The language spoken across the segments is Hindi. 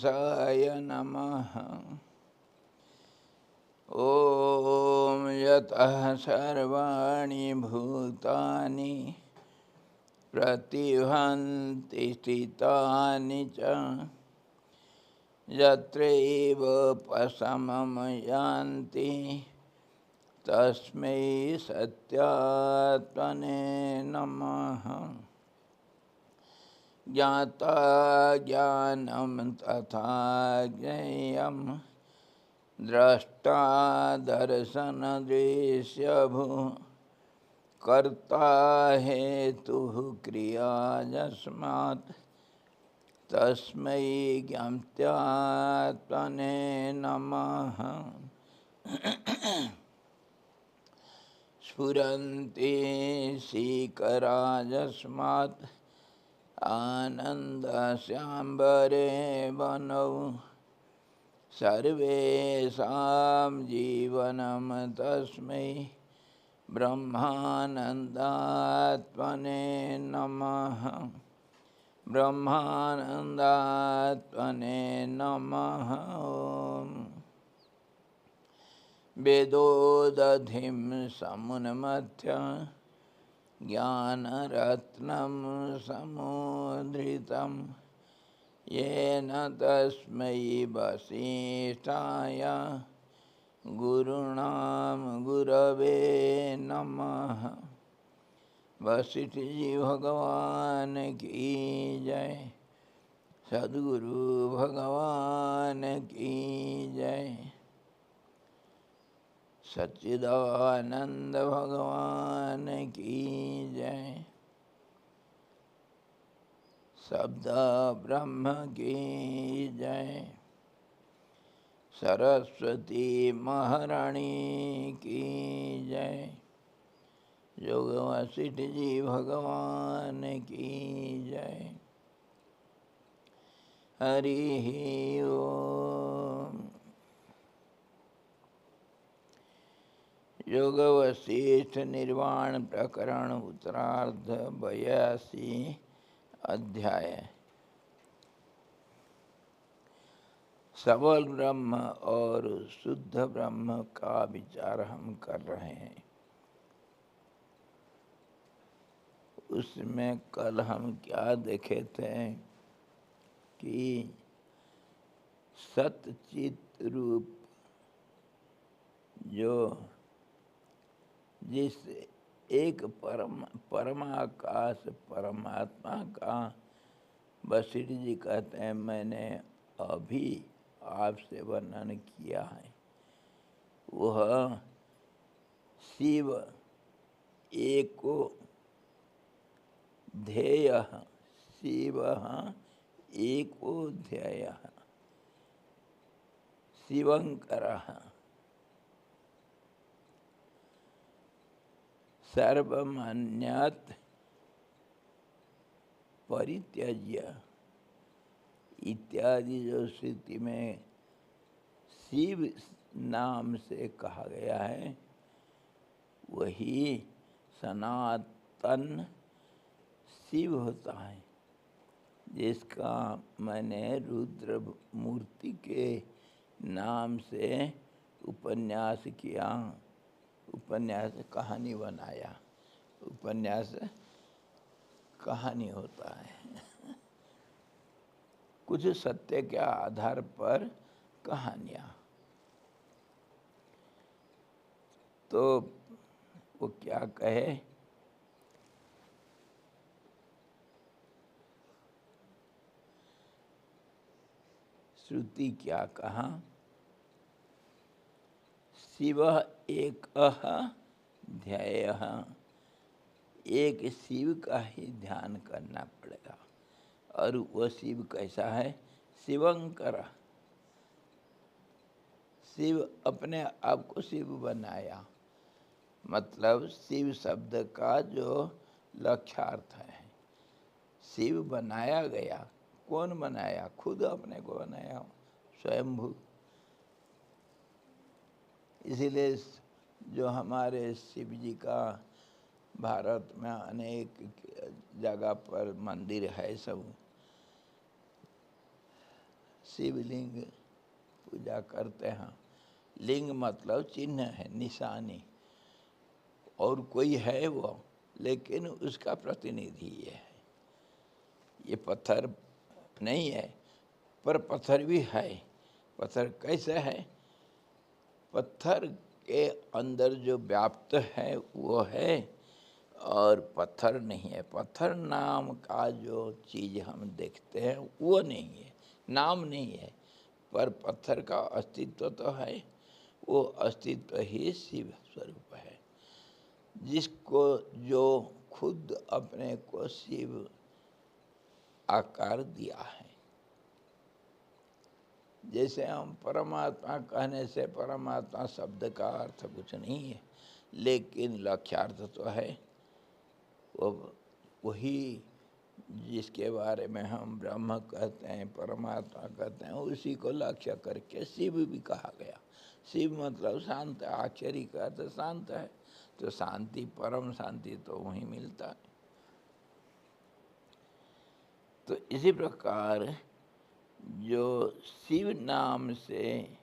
कंसाय नमः। ॐ यतः सर्वाणि भूतानि प्रतिभान्ति स्थितानि च यत्रैव पशमं यान्ति तस्मै सत्यात्मने नमः। ज्ञाता ज्ञानं तथा ज्ञेयं द्रष्टा दर्शनदृश्यभू कर्ता हेतुः क्रिया यस्मात् तस्मै ज्ञात्यात्मने नमः। स्फुरन्ति सीकरा यस्मात् आनन्दस्याम्बरे वनौ सर्वेषां जीवनं तस्मै ब्रह्मानन्दात्मने नमः। ब्रह्मानन्दात्मने नमः। वेदोदधिं समुन्मथ्य ज्ञानरत्नं समुद्रितं येन तस्मै वसिष्ठाय गुरुणां गुरवे नमः। वशिष्ठ जी भगवान की जय। सद्गुरु भगवान की जय। सच्चिदानंद भगवान की जय। शब्द ब्रह्म की जय। सरस्वती महारानी की जय। योग वशिष्ठ जी भगवान की जय। हरि ओम। योग वशिष्ठ निर्वाण प्रकरण उत्तरार्ध 82 अध्याय। सबल ब्रह्म और शुद्ध ब्रह्म का विचार हम कर रहे हैं। उसमें कल हम क्या देखे थे कि सतचित रूप जो जिस एक परमाकाश परमात्मा का वशिष्ठ जी कहते हैं मैंने अभी आपसे वर्णन किया है। वह शिव एको ध्येय शिव एको ध्येय शिवंकर सर्वमान्यात् परित्यज्य इत्यादि जो स्थिति में शिव नाम से कहा गया है वही सनातन शिव होता है, जिसका मैंने रुद्र मूर्ति के नाम से उपन्यास किया। उपन्यास कहानी बनाया। उपन्यास कहानी होता है कुछ सत्य के आधार पर कहानियाँ। तो वो क्या कहे, श्रुति क्या कहा, शिव एक ध्येय, एक शिव का ही ध्यान करना पड़ेगा। और वो शिव कैसा है? शिवंकर। शिव अपने आप को शिव बनाया, मतलब शिव शब्द का जो लक्ष्यार्थ है शिव बनाया गया। कौन बनाया? खुद अपने को बनाया, स्वयंभू। इसीलिए जो हमारे शिव जी का भारत में अनेक जगह पर मंदिर है, सब शिवलिंग पूजा करते हैं। लिंग मतलब चिन्ह है, निशानी, और कोई है वो, लेकिन उसका प्रतिनिधि ये है। ये पत्थर नहीं है, पर पत्थर भी है। पत्थर कैसे है? पत्थर के अंदर जो व्याप्त है वो है, और पत्थर नहीं है। पत्थर नाम का जो चीज़ हम देखते हैं वो नहीं है, नाम नहीं है, पर पत्थर का अस्तित्व तो है। वो अस्तित्व ही शिव स्वरूप है, जिसको जो खुद अपने को शिव आकार दिया है। जैसे हम परमात्मा कहने से परमात्मा शब्द का अर्थ कुछ नहीं है, लेकिन लक्ष्यार्थ तो है। वो वही जिसके बारे में हम ब्रह्म कहते हैं, परमात्मा कहते हैं, उसी को लक्ष्य करके शिव भी कहा गया। शिव मतलब शांत, आक्षरी का अर्थ शांत है, तो शांति, परम शांति तो वहीं मिलता है। तो इसी प्रकार जो शिव नाम से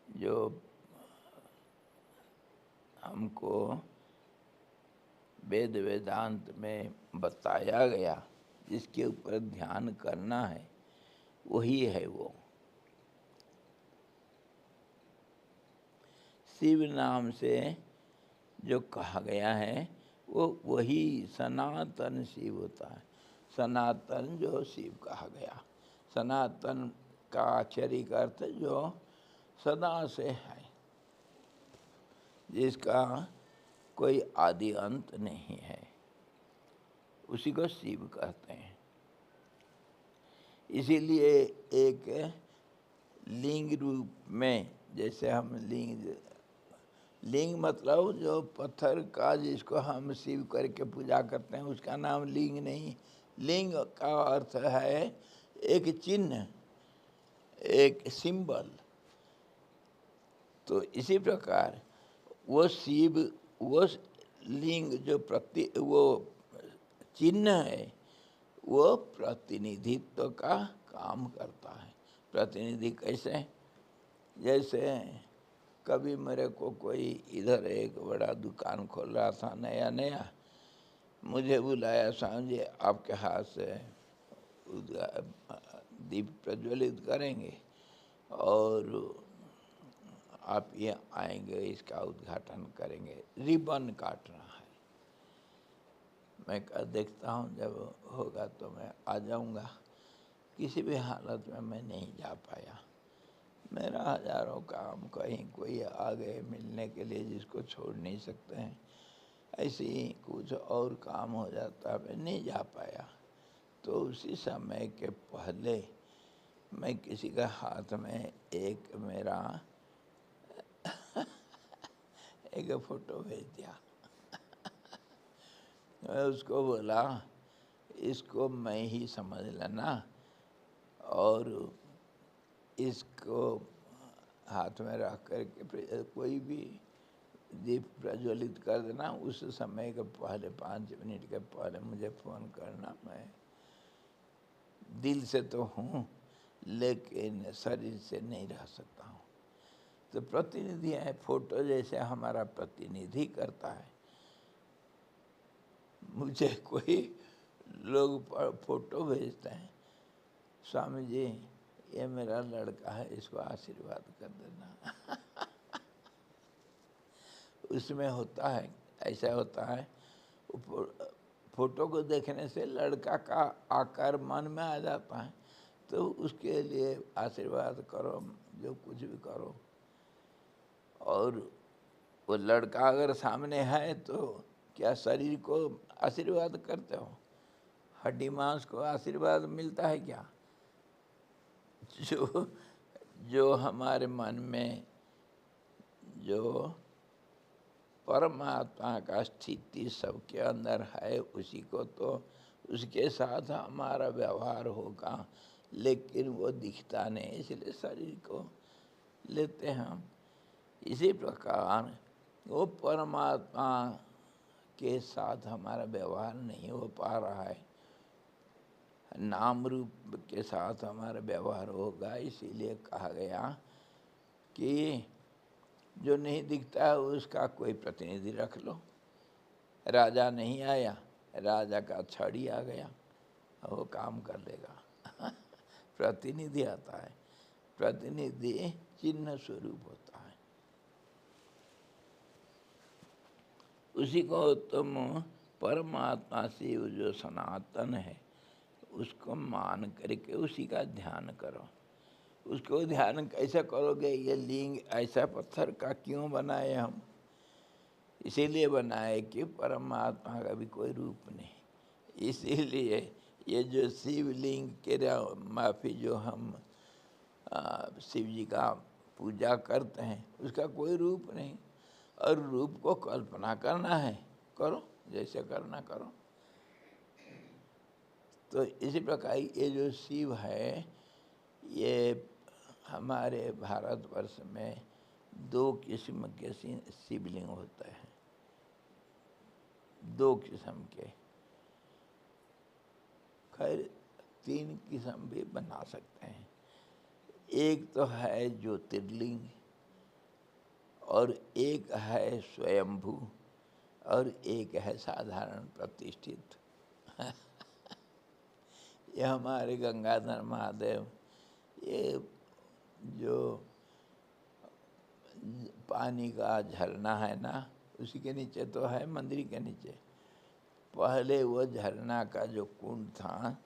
जो हमको वेद वेदांत में बताया गया, जिसके ऊपर ध्यान करना है, वही है वो। शिव नाम से जो कहा गया है वो वही सनातन शिव होता है। सनातन जो शिव कहा गया, सनातन का अक्षरिक अर्थ जो सदा से है, जिसका कोई आदि अंत नहीं है, उसी को शिव कहते हैं। इसीलिए एक लिंग रूप में, जैसे हम लिंग मतलब जो पत्थर का जिसको हम शिव करके पूजा करते हैं, उसका नाम लिंग नहीं। लिंग का अर्थ है एक चिन्ह, एक सिंबल। तो इसी प्रकार वो शिव, वो लिंग जो वो चिन्ह है, वो प्रतिनिधित्व का काम करता है। प्रतिनिधि कैसे? जैसे कभी मेरे को कोई इधर एक बड़ा दुकान खोल रहा था, नया नया, मुझे बुलाया, स्वामी जी आपके हाथ से दीप प्रज्वलित करेंगे और आप ये आएंगे, इसका उद्घाटन करेंगे, रिबन काट रहा है। मैं कहा देखता हूँ, जब होगा तो मैं आ जाऊँगा। किसी भी हालत में मैं नहीं जा पाया। मेरा हजारों काम, कहीं कोई आ गए मिलने के लिए जिसको छोड़ नहीं सकते हैं, ऐसे ही कुछ और काम हो जाता, मैं नहीं जा पाया। तो उसी समय के पहले मैं किसी का हाथ में एक मेरा एक फ़ोटो भेज दिया। मैं उसको बोला इसको मैं ही समझ लेना और इसको हाथ में रख करके कोई भी दीप प्रज्वलित कर देना। उस समय के पहले 5 मिनट के पहले मुझे फ़ोन करना। मैं दिल से तो हूँ, लेकिन शरीर से नहीं रह सकता हूँ। तो प्रतिनिधि है, फोटो जैसे हमारा प्रतिनिधि करता है। मुझे कोई लोग फोटो भेजते हैं, स्वामी जी ये मेरा लड़का है, इसको आशीर्वाद कर देना। उसमें होता है, ऐसा होता है, फोटो को देखने से लड़का का आकार मन में आ जाता है, तो उसके लिए आशीर्वाद करो, जो कुछ भी करो। और वो लड़का अगर सामने है तो क्या शरीर को आशीर्वाद करते हो? हड्डी मांस को आशीर्वाद मिलता है क्या? जो हमारे मन में जो परमात्मा का स्थिति सबके अंदर है, उसी को तो उसके साथ हमारा व्यवहार होगा, लेकिन वो दिखता नहीं, इसलिए शरीर को लेते हैं हम। इसी प्रकार वो परमात्मा के साथ हमारा व्यवहार नहीं हो पा रहा है, नाम रूप के साथ हमारा व्यवहार होगा। इसीलिए कहा गया कि जो नहीं दिखता है उसका कोई प्रतिनिधि रख लो। राजा नहीं आया, राजा का छड़ी आ गया, वो काम कर लेगा। प्रतिनिधि आता है, प्रतिनिधि चिन्ह स्वरूप होता है। उसी को तुम परमात्मा से जो सनातन है उसको मान करके उसी का ध्यान करो। उसको ध्यान कैसे करोगे? ये लिंग ऐसा पत्थर का क्यों बनाए हम? इसीलिए बनाए कि परमात्मा का भी कोई रूप नहीं। इसीलिए ये जो शिवलिंग के माफी जो हम शिव जी का पूजा करते हैं उसका कोई रूप नहीं, और रूप को कल्पना करना है, करो, जैसे करना करो। तो इसी प्रकार ये जो शिव है, ये हमारे भारतवर्ष में 2 किस्म के शिवलिंग होते हैं, 2 किस्म के। खैर 3 किस्म भी बना सकते हैं। एक तो है ज्योतिर्लिंग, और एक है स्वयंभू, और एक है साधारण प्रतिष्ठित। ये हमारे गंगाधर महादेव, ये जो पानी का झरना है ना, उसी के नीचे तो है, मंदिर के नीचे। पहले वो झरना का जो कुंड था,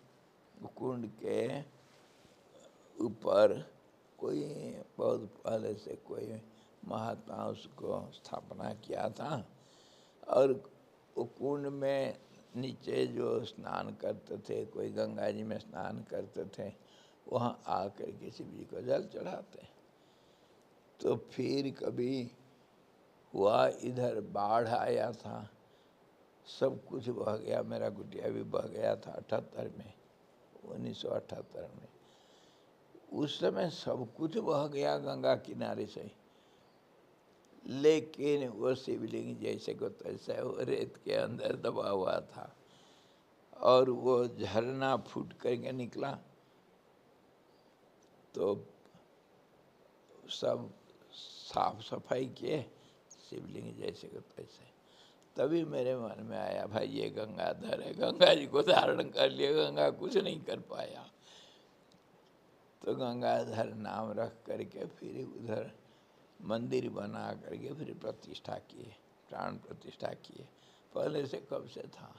वो कुंड के ऊपर कोई बहुत पहले से कोई महात्मा उसको स्थापना किया था, और वो कुंड में नीचे जो स्नान करते थे, कोई गंगा जी में स्नान करते थे, वहाँ आकर के शिव जी को जल चढ़ाते। तो फिर कभी हुआ इधर बाढ़ आया था, सब कुछ बह गया, मेरा कुटिया भी बह गया था 78 में, 1978 में। उस समय सब कुछ बह गया गंगा किनारे से, लेकिन वो शिवलिंग जैसे को तैसे वो रेत के अंदर दबा हुआ था, और वो झरना फूट करके निकला। तो सब साफ सफाई किए, शिवलिंग जैसे को तैसे। तभी मेरे मन में आया, भाई ये गंगाधर है, गंगा जी को धारण कर लिया, गंगा कुछ नहीं कर पाया। तो गंगाधर नाम रख करके फिर उधर मंदिर बना करके फिर प्रतिष्ठा किए, प्राण प्रतिष्ठा किए। पहले से कब से था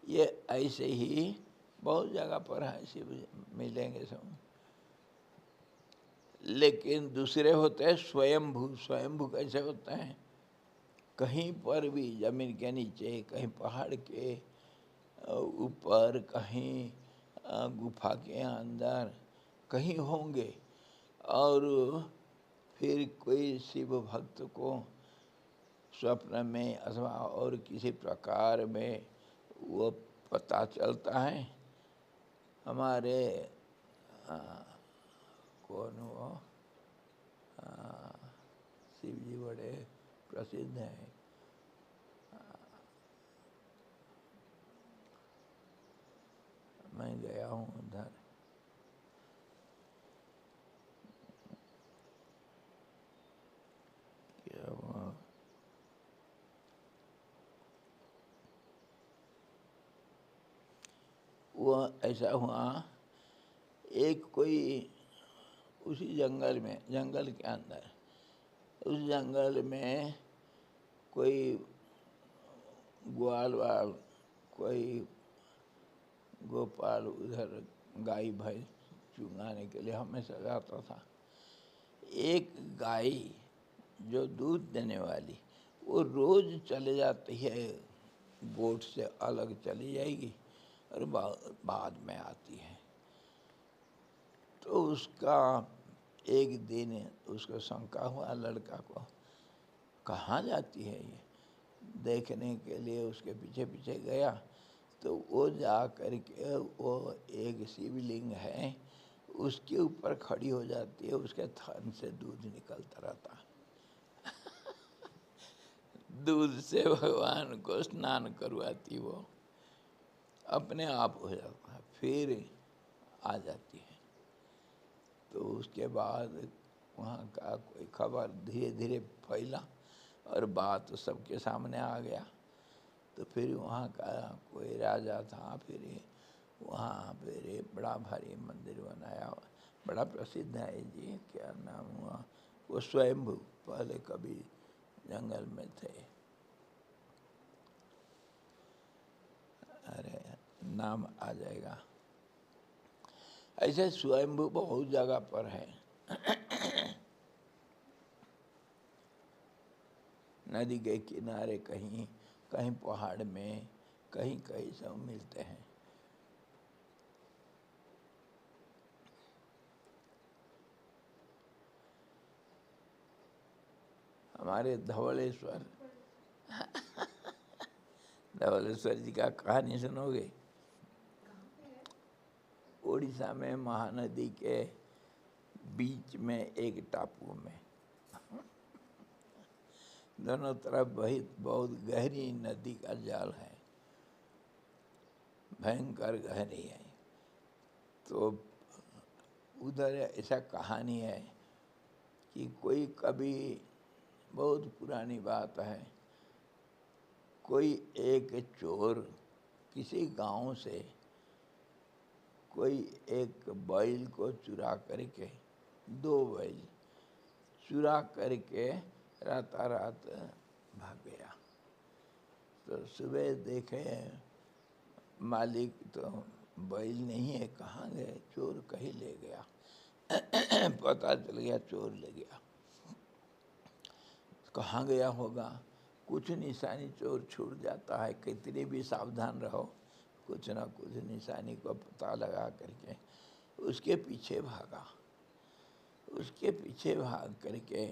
ये, ऐसे ही बहुत जगह पर है शिव मिलेंगे सब। लेकिन दूसरे होते हैं स्वयंभू। स्वयंभू कैसे होते हैं? कहीं पर भी जमीन के नीचे, कहीं पहाड़ के ऊपर, कहीं गुफा के अंदर, कहीं होंगे, और फिर कोई शिव भक्त को स्वप्न में अथवा और किसी प्रकार में वो पता चलता है। हमारे कौन वो शिव जी बड़े प्रसिद्ध हैं, मैं गया हूँ उधर, क्या वो ऐसा हुआ, एक कोई उसी जंगल में, जंगल के अंदर, उस जंगल में कोई ग्वाल वाल, कोई गोपाल उधर गाय भैंस चुगाने के लिए हमेशा जाता था। एक गाय जो दूध देने वाली, वो रोज चले जाती है, गोट से अलग चली जाएगी और बाद में आती है। तो उसका एक दिन उसको शंका हुआ लड़का को, कहाँ जाती है ये? देखने के लिए उसके पीछे पीछे गया, तो वो जा कर के वो एक शिवलिंग है, उसके ऊपर खड़ी हो जाती है, उसके थन से दूध निकलता रहता है। दूध से भगवान को स्नान करवाती वो। अपने आप हो जाता है, फिर आ जाती है। तो उसके बाद वहाँ का कोई खबर धीरे धीरे फैला और बात सबके सामने आ गया। तो फिर वहाँ का कोई राजा था, फिर वहाँ फिर बड़ा भारी मंदिर बनाया, बड़ा प्रसिद्ध है जी। क्या नाम हुआ वो? स्वयंभू। पहले कभी जंगल में थे, अरे नाम आ जाएगा। ऐसे स्वयंभू बहुत जगह पर है। नदी के किनारे, कहीं कहीं पहाड़ में, कहीं कहीं सब मिलते हैं। हमारे धवलेश्वर धवलेश्वर जी का कहानी सुनोगे? उड़ीसा में महानदी के बीच में एक टापू में, दोनों तरफ बहुत गहरी नदी का जाल है, भयंकर गहरी है। तो उधर ऐसा कहानी है कि कोई कभी, बहुत पुरानी बात है, कोई एक चोर किसी गांव से कोई एक बैल को चुरा करके, 2 बैल चुरा करके रात भाग गया। तो सुबह देखे मालिक तो बैल नहीं है, कहाँ गए? चोर कहीं ले गया। पता चल गया चोर ले गया। कहाँ गया होगा? कुछ निशानी चोर छूट जाता है, कितने भी सावधान रहो, कुछ ना कुछ निशानी को पता लगा करके उसके पीछे भागा। उसके पीछे भाग करके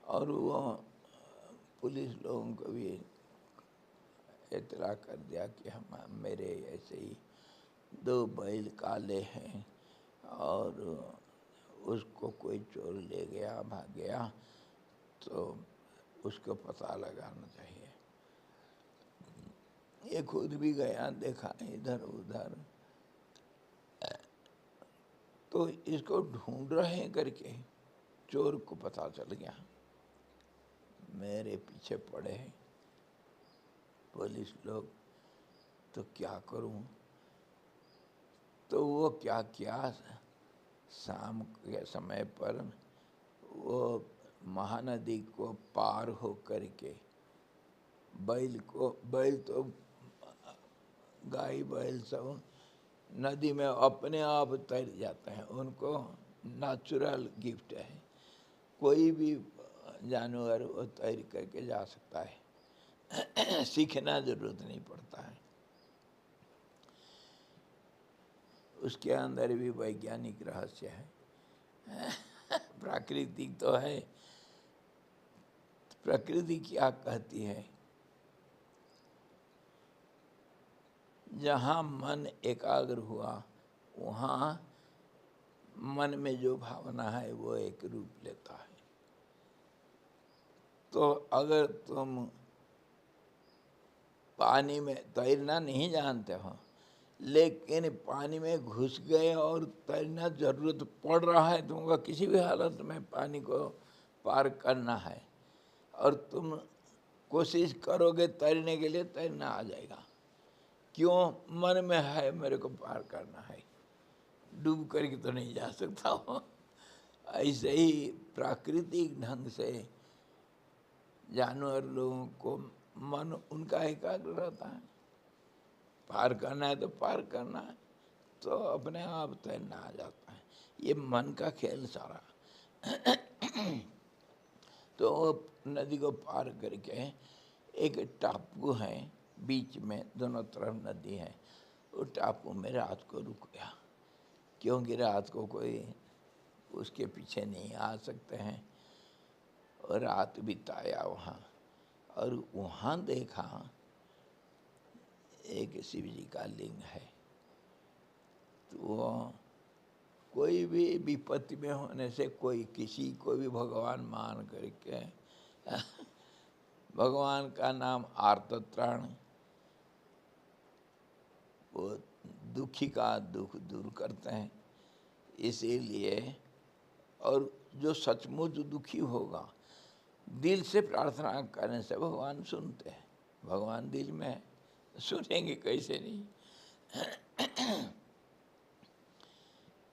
और वो पुलिस लोगों को भी इतला कर दिया कि हम मेरे ऐसे ही 2 बैल काले हैं और उसको कोई चोर ले गया, भाग गया, तो उसको पता लगाना चाहिए। ये खुद भी गया, देखा इधर उधर, तो इसको ढूंढ रहे हैं करके चोर को पता चल गया मेरे पीछे पड़े हैं पुलिस लोग, तो क्या करूं? तो वो क्या किया, शाम के समय पर वो महानदी को पार हो करके बैल तो गाय बैल सब नदी में अपने आप तैर जाते हैं, उनको नेचुरल गिफ्ट है। कोई भी जानवर वो तैर करके जा सकता है। सीखना जरूरत नहीं पड़ता है। उसके अंदर भी वैज्ञानिक रहस्य है। प्राकृतिक तो है। प्रकृति क्या कहती है? जहाँ मन एकाग्र हुआ, वहाँ मन में जो भावना है वो एक रूप लेता है। तो अगर तुम पानी में तैरना नहीं जानते हो, लेकिन पानी में घुस गए और तैरना जरूरत पड़ रहा है, तुमको किसी भी हालत में पानी को पार करना है, और तुम कोशिश करोगे तैरने के लिए, तैरना आ जाएगा। क्यों? मन में है मेरे को पार करना है, डूब करके तो नहीं जा सकता हूँ। ऐसे ही प्राकृतिक ढंग से जानवर लोगों को मन उनका एकाग्र रहता है, पार करना है तो पार करना है, तो अपने आप तैरना आ जाता है। ये मन का खेल सारा। तो नदी को पार करके एक टापू है, बीच में दोनों तरफ नदी है। वो टापू में रात को रुक गया, क्योंकि रात को कोई उसके पीछे नहीं आ सकते हैं, और रात बिताया वहाँ। और वहाँ देखा एक शिव जी का लिंग है। तो वो कोई भी विपत्ति में होने से कोई किसी को भी भगवान मान करके भगवान का नाम आर्तत्राण, वो दुखी का दुख दूर करते हैं। इसीलिए और जो सचमुच दुखी होगा, दिल से प्रार्थना करने से भगवान सुनते हैं। भगवान दिल में है, सुनेंगे कैसे नहीं।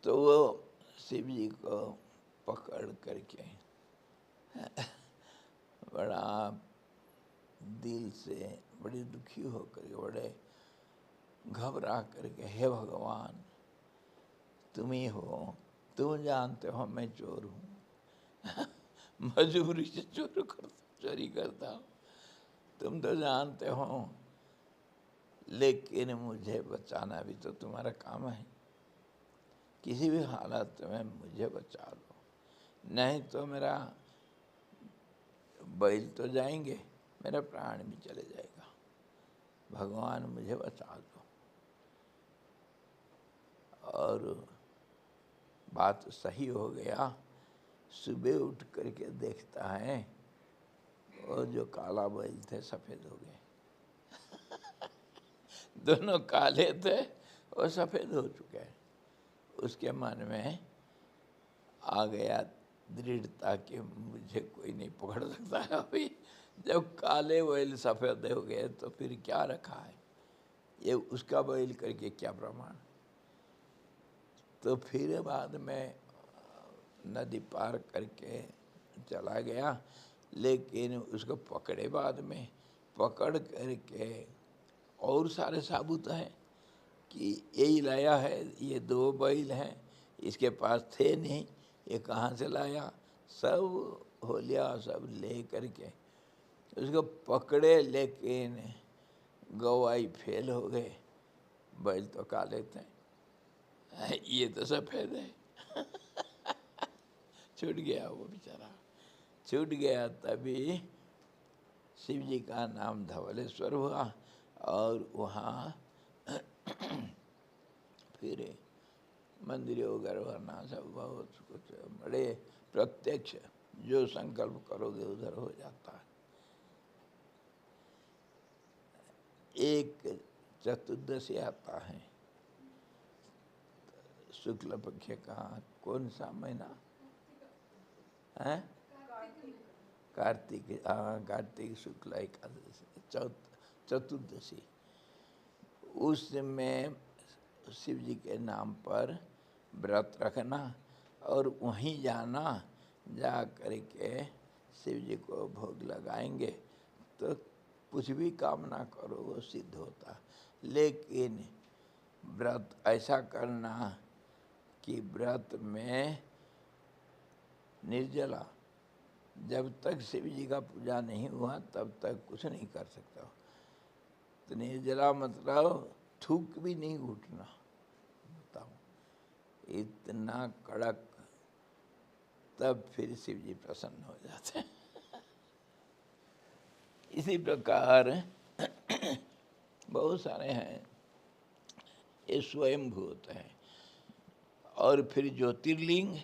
तो वो शिव जी को पकड़ करके बड़ा दिल से बड़ी दुखी होकर बड़े घबरा करके, हे भगवान तुम ही हो, तुम जानते हो मैं चोर हूँ, मजबूरी से चोरी करता हूँ, तुम तो जानते हो, लेकिन मुझे बचाना भी तो तुम्हारा काम है। किसी भी हालत में मुझे बचा लो, नहीं तो मेरा बैल तो जाएंगे, मेरा प्राण भी चले जाएगा। भगवान मुझे बचा लो। और बात सही हो गया। सुबह उठ करके देखता है और जो काला बैल थे सफ़ेद हो गए। दोनों काले थे और सफ़ेद हो चुके हैं। उसके मन में आ गया दृढ़ता कि मुझे कोई नहीं पकड़ सकता है। अभी जब काले बैल सफ़ेद हो गए तो फिर क्या रखा है, ये उसका बैल करके क्या प्रमाण। तो फिर बाद में नदी पार करके चला गया, लेकिन उसको पकड़े बाद में, पकड़ करके और सारे साबुत हैं कि यही लाया है, ये 2 बैल हैं, इसके पास थे नहीं, ये कहाँ से लाया, सब हो लिया, सब ले करके उसको पकड़े, लेकिन गवाही फेल हो गए। बैल तो काले थे, ये तो सफ़ेद है। छूट गया वो बेचारा, छूट गया। तभी शिव जी का नाम धवलेश्वर हुआ और वहाँ फिर मंदिर वगैरह बनना, सब बहुत कुछ बड़े प्रत्यक्ष, जो संकल्प करोगे उधर हो जाता है। एक चतुर्दशी आता है, शुक्ल पक्ष का कौन सा महीना है? कार्तिक, हाँ कार्तिक शुक्ल एकादशी, चतुर्दशी। उसमें शिव जी के नाम पर व्रत रखना और वहीं जाना, जा करके शिव जी को भोग लगाएंगे तो कुछ भी कामना करो वो सिद्ध होता। लेकिन व्रत ऐसा करना कि व्रत में निर्जला, जब तक शिव जी का पूजा नहीं हुआ तब तक कुछ नहीं कर सकता। तो निर्जला मतलब थूक भी नहीं उठना, बताओ इतना कड़क। तब फिर शिव जी प्रसन्न हो जाते हैं। इसी प्रकार बहुत सारे हैं, ये स्वयं भूत हैं। और फिर ज्योतिर्लिंग,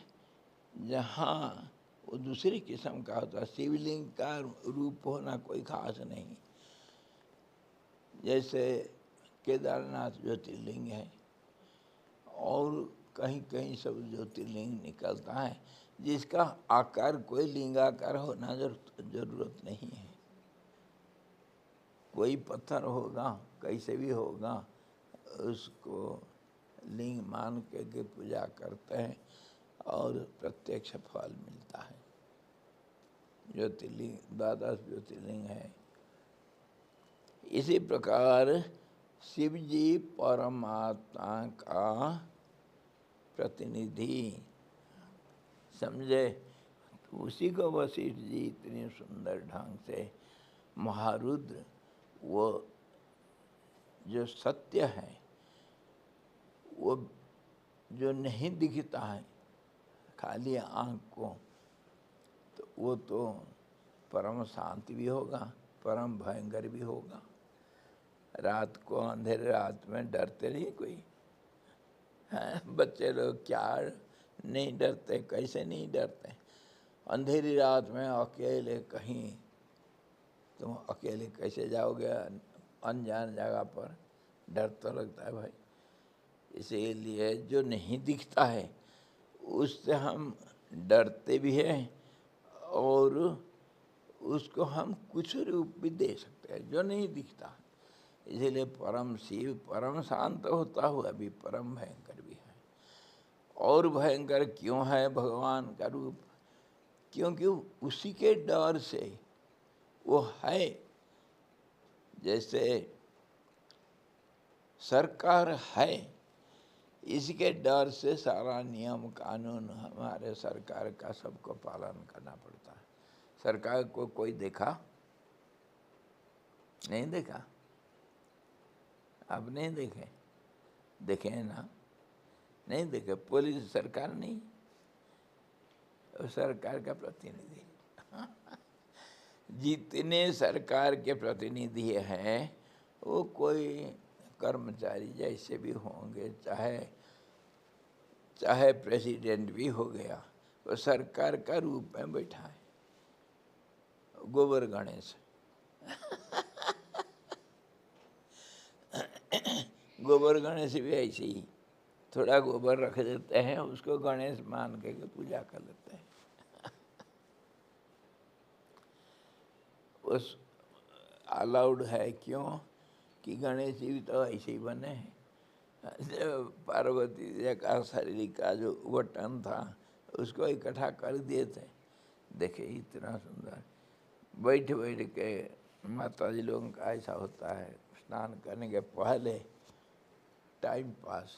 जहाँ वो दूसरी किस्म का होता है, शिवलिंग का रूप होना कोई खास नहीं। जैसे केदारनाथ ज्योतिर्लिंग है और कहीं कहीं सब ज्योतिर्लिंग निकलता है, जिसका आकार कोई लिंगाकार होना जरूरत नहीं है। कोई पत्थर होगा, कैसे भी होगा, उसको लिंग मान के पूजा करते हैं और प्रत्यक्ष फल मिलता है। ज्योतिर्लिंग 12 ज्योतिर्लिंग है। इसी प्रकार शिव जी परमात्मा का प्रतिनिधि समझे, उसी को वशिष्ठ जी इतने सुंदर ढंग से महारुद्र, वो जो सत्य है, वो जो नहीं दिखता है खाली आँख को, तो वो तो परम शांति भी होगा, परम भयंकर भी होगा। रात को अंधेरे रात में डरते नहीं कोई, बच्चे लोग क्या नहीं डरते, कैसे नहीं डरते। अंधेरी रात में अकेले कहीं, तुम अकेले कैसे जाओगे अनजान जगह पर, डर तो लगता है भाई। इसीलिए जो नहीं दिखता है उससे हम डरते भी हैं और उसको हम कुछ रूप भी दे सकते हैं जो नहीं दिखता। इसीलिए परम शिव परम शांत होता हुआ भी परम भयंकर भी है। और भयंकर क्यों है भगवान का रूप? क्योंकि उसी के डर से वो है। जैसे सरकार है, इसके डर से सारा नियम कानून हमारे सरकार का सबको पालन करना पड़ता है। सरकार को कोई देखा नहीं? देखा? आप नहीं देखे? देखे हैं ना? नहीं देखे? पुलिस सरकार नहीं, सरकार का प्रतिनिधि। जितने सरकार के प्रतिनिधि हैं वो कोई कर्मचारी जैसे भी होंगे, चाहे प्रेसिडेंट भी हो गया, वो सरकार का रूप में बैठा है। गोबर गणेश गोबर गणेश भी ऐसे ही, थोड़ा गोबर रख देते हैं, उसको गणेश मान के पूजा कर लेते हैं। उस अलाउड है क्यों कि गणेश जी भी तो ऐसे ही बने हैं। पार्वती जी का शरीर का जो बटन था उसको इकट्ठा कर दिए थे। देखे इतना सुंदर, बैठ बैठ के माता जी लोगों का ऐसा होता है, स्नान करने के पहले टाइम पास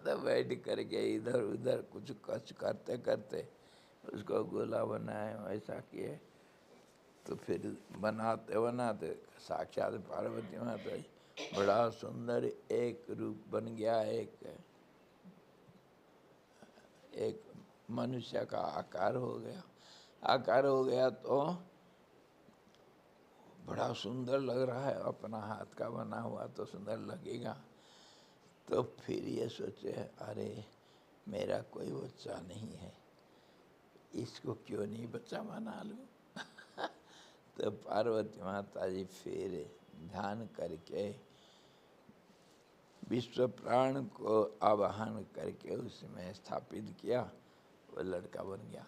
तो बैठ करके इधर उधर कुछ कच करते करते उसको गोला बनाए, ऐसा किए तो फिर बनाते बनाते साक्षात पार्वती माता बड़ा सुंदर एक रूप बन गया। एक मनुष्य का आकार हो गया तो बड़ा सुंदर लग रहा है। अपना हाथ का बना हुआ तो सुंदर लगेगा। तो फिर ये सोचे, अरे मेरा कोई बच्चा नहीं है, इसको क्यों नहीं बच्चा बना लूं? तो पार्वती माता जी फिर ध्यान करके विश्व प्राण को आवाहन करके उसमें स्थापित किया। वो लड़का बन गया,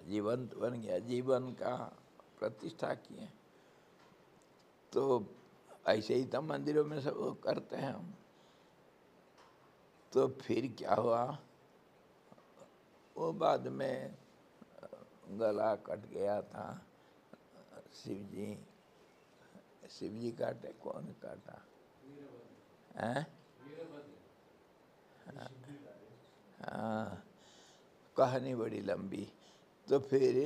जीवंत बन गया, जीवन का प्रतिष्ठा किए। तो ऐसे ही तो मंदिरों में सब करते हैं हम। तो फिर क्या हुआ, वो बाद में गला कट गया था। शिव जी काटे, कौन काटा है? हाँ, कहानी बड़ी लंबी। तो फिर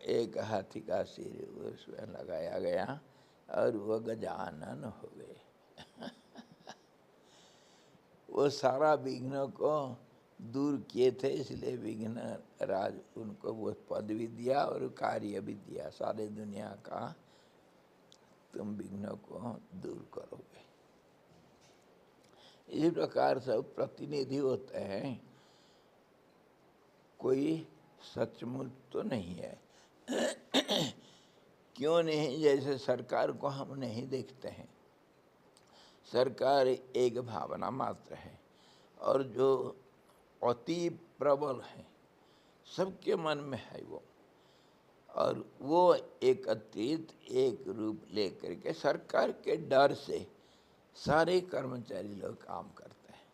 एक हाथी का सिर उसमें लगाया गया और वो गजानन हो गए। वो सारा विघ्न को दूर किए थे, इसलिए विघ्न राज उनको वो पद भी दिया और कार्य भी दिया। सारे दुनिया का तुम विघ्न को दूर करोगे। इसी प्रकार सब प्रतिनिधि होते हैं, कोई सचमुच तो नहीं है। क्यों नहीं? जैसे सरकार को हम नहीं देखते हैं, सरकार एक भावना मात्र है और जो अति प्रबल है सबके मन में है वो, और वो एकत्रित एक रूप लेकर के सरकार के डर से सारे कर्मचारी लोग काम करते हैं।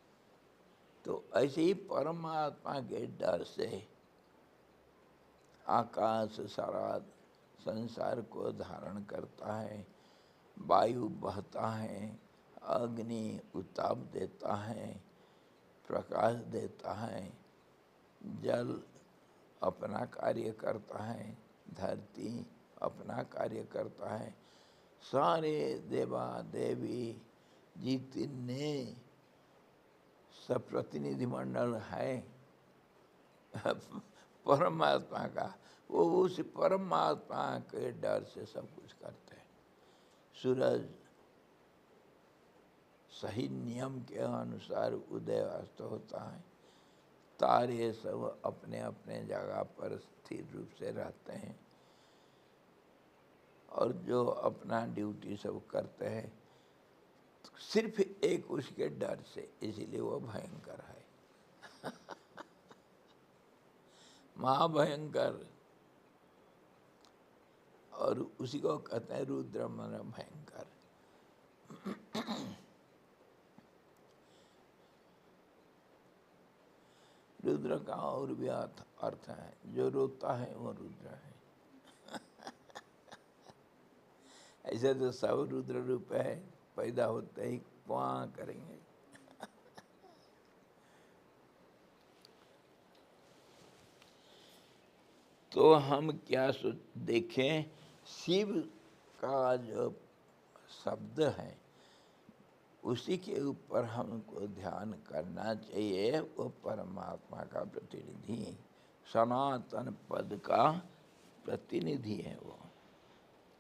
तो ऐसे ही परमात्मा के डर से आकाश सारा संसार को धारण करता है, वायु बहता है, अग्नि उताप देता है, प्रकाश देता है, जल अपना कार्य करता है, धरती अपना कार्य करता है। सारे देवा देवी जितने सब प्रतिनिधिमंडल है परमात्मा का, वो उस परमात्मा के डर से सब कुछ करते हैं। सूरज सही नियम के अनुसार उदय अस्त होता है, तारे सब अपने अपने जगह पर स्थिर रूप से रहते हैं और जो अपना ड्यूटी सब करते हैं। सिर्फ एक उसके डर से, इसीलिए वो भयंकर है। महाभयंकर, और उसी को कहते हैं रुद्र मन भयंकर। रुद्र का और भी अर्थ है, जो रोता है वो रुद्र है। ऐसे तो सब रुद्र रूप है, पैदा होते ही वहाँ करेंगे। तो हम क्या देखें, शिव का जो शब्द है उसी के ऊपर हमको ध्यान करना चाहिए। वो परमात्मा का प्रतिनिधि, सनातन पद का प्रतिनिधि है वो,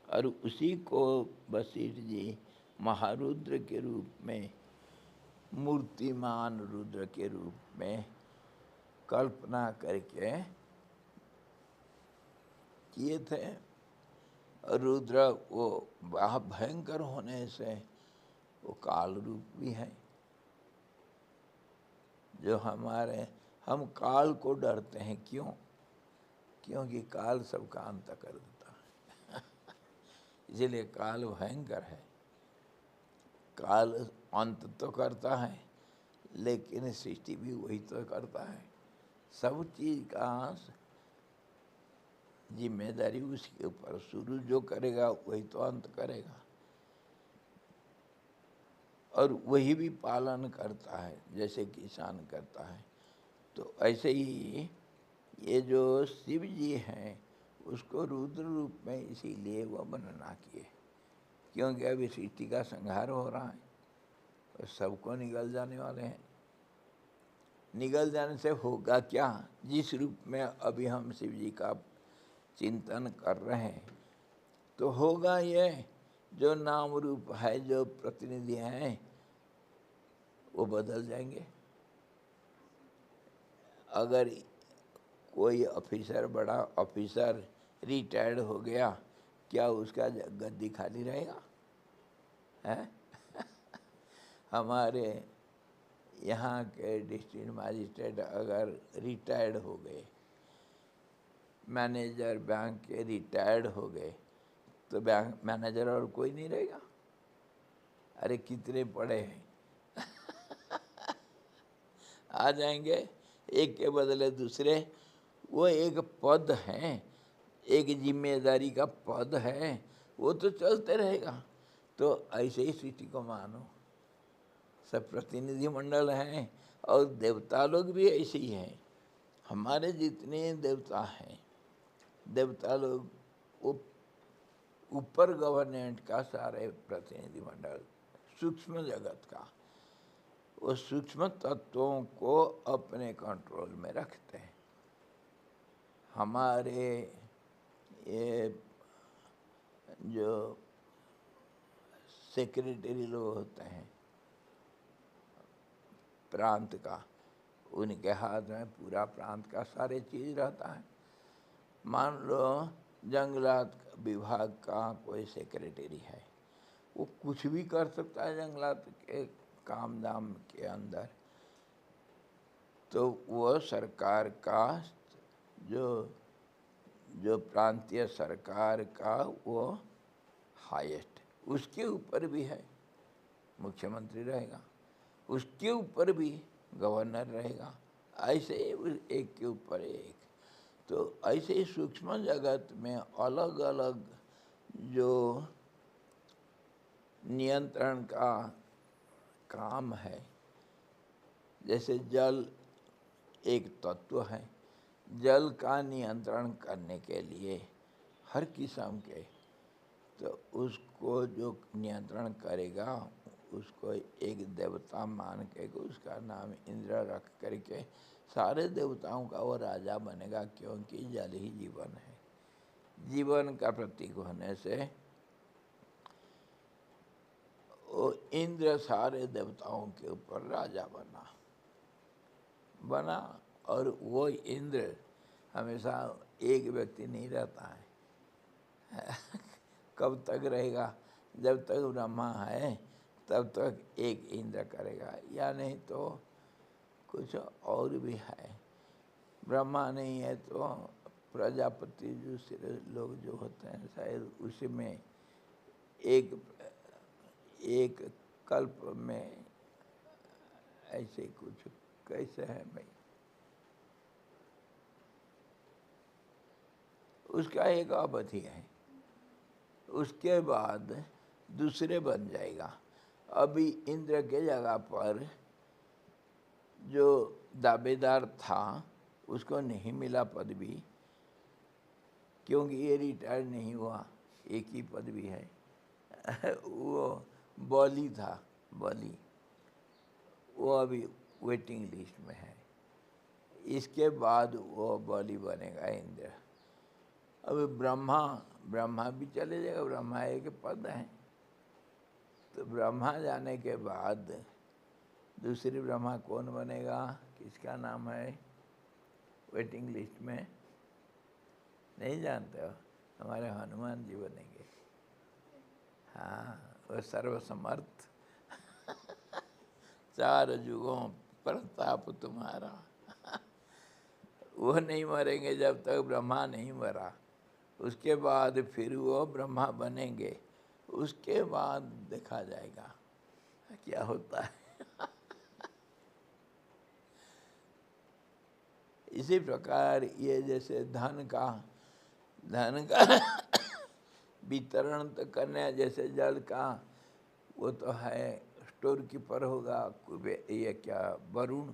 और उसी को वशिष्ठ जी महारुद्र के रूप में, मूर्तिमान रुद्र के रूप में कल्पना करके किए थे। रुद्र वो भयंकर होने से वो काल रूप भी है, जो हम काल को डरते हैं। क्यों? क्योंकि काल सबका अंत कर देता है। इसीलिए काल भयंकर है। काल अंत तो करता है, लेकिन सृष्टि भी वही तो करता है। सब चीज का जिम्मेदारी उसके ऊपर, शुरू जो करेगा वही तो अंत करेगा, और वही भी पालन करता है जैसे किसान करता है। तो ऐसे ही ये जो शिव जी हैं उसको रुद्र रूप में इसीलिए वह वर्णना किए, क्योंकि अभी सृष्टि का संहार हो रहा है और सबको निगल जाने वाले हैं। निगल जाने से होगा क्या? जिस रूप में अभी हम शिव जी का चिंतन कर रहे हैं, तो होगा ये, जो नाम रूप है, जो प्रतिनिधि हैं, वो बदल जाएंगे। अगर कोई ऑफिसर, बड़ा ऑफिसर रिटायर्ड हो गया, क्या उसका गद्दी खाली रहेगा? है? हमारे यहाँ के डिस्ट्रिक्ट मजिस्ट्रेट अगर रिटायर्ड हो गए, मैनेजर बैंक के रिटायर्ड हो गए, तो बैंक मैनेजर और कोई नहीं रहेगा। अरे कितने पड़े हैं। आ जाएंगे एक के बदले दूसरे। वो एक पद है, एक जिम्मेदारी का पद है, वो तो चलते रहेगा। तो ऐसे ही सृष्टि को मानो, सब प्रतिनिधि मंडल हैं, और देवता लोग भी ऐसे ही हैं। हमारे जितने देवता हैं, देवता लोग वो ऊपर गवर्नमेंट का सारे प्रतिनिधि मंडल, सूक्ष्म जगत का, वो सूक्ष्म तत्वों को अपने कंट्रोल में रखते हैं। हमारे ये जो सेक्रेटरी लोग होते हैं प्रांत का, उनके हाथ में पूरा प्रांत का सारे चीज़ रहता है। मान लो जंगलात विभाग का कोई सेक्रेटरी है, वो कुछ भी कर सकता है जंगलात के काम दाम के अंदर। तो वो सरकार का जो प्रांतीय सरकार का वो हाईएस्ट, उसके ऊपर भी है मुख्यमंत्री रहेगा, उसके ऊपर भी गवर्नर रहेगा, ऐसे ही एक के ऊपर एक। तो ऐसे ही सूक्ष्म जगत में अलग अलग जो नियंत्रण का काम है, जैसे जल एक तत्व है, जल का नियंत्रण करने के लिए हर किस्म के, तो उसको जो नियंत्रण करेगा उसको एक देवता मान के उसका नाम इंद्र रख करके सारे देवताओं का वो राजा बनेगा, क्योंकि जल ही जीवन है। जीवन का प्रतीक होने से वो इंद्र सारे देवताओं के ऊपर राजा बना। और वो इंद्र हमेशा एक व्यक्ति नहीं रहता है। कब तक रहेगा? जब तक ब्रह्मा है तब तक एक इंद्र करेगा, या नहीं तो कुछ और भी है। ब्रह्मा नहीं है तो प्रजापति दूसरे लोग जो होते हैं शायद उसी में एक कल्प में ऐसे कुछ कैसे है भाई, उसका एक अवधि है, उसके बाद दूसरे बन जाएगा। अभी इंद्र के जगह पर जो दावेदार था उसको नहीं मिला पदवी, क्योंकि ये रिटायर नहीं हुआ, एक ही पदवी है वो बलि था, बलि, वो अभी वेटिंग लिस्ट में है। इसके बाद वो बलि बनेगा इंद्र। अभी ब्रह्मा भी चले जाएगा, ब्रह्मा एक पद है। तो ब्रह्मा जाने के बाद दूसरी ब्रह्मा कौन बनेगा, किसका नाम है वेटिंग लिस्ट में, नहीं जानते हो? हमारे हनुमान जी बनेंगे। हाँ, वो सर्वसमर्थ चार युगों प्रताप तुम्हारा वो नहीं मरेंगे जब तक ब्रह्मा नहीं मरा। उसके बाद फिर वो ब्रह्मा बनेंगे, उसके बाद देखा जाएगा क्या होता है। इसी प्रकार ये जैसे धन का वितरण तो करने, जैसे जल का वो तो है स्टोर कीपर होगा, ये क्या वरुण,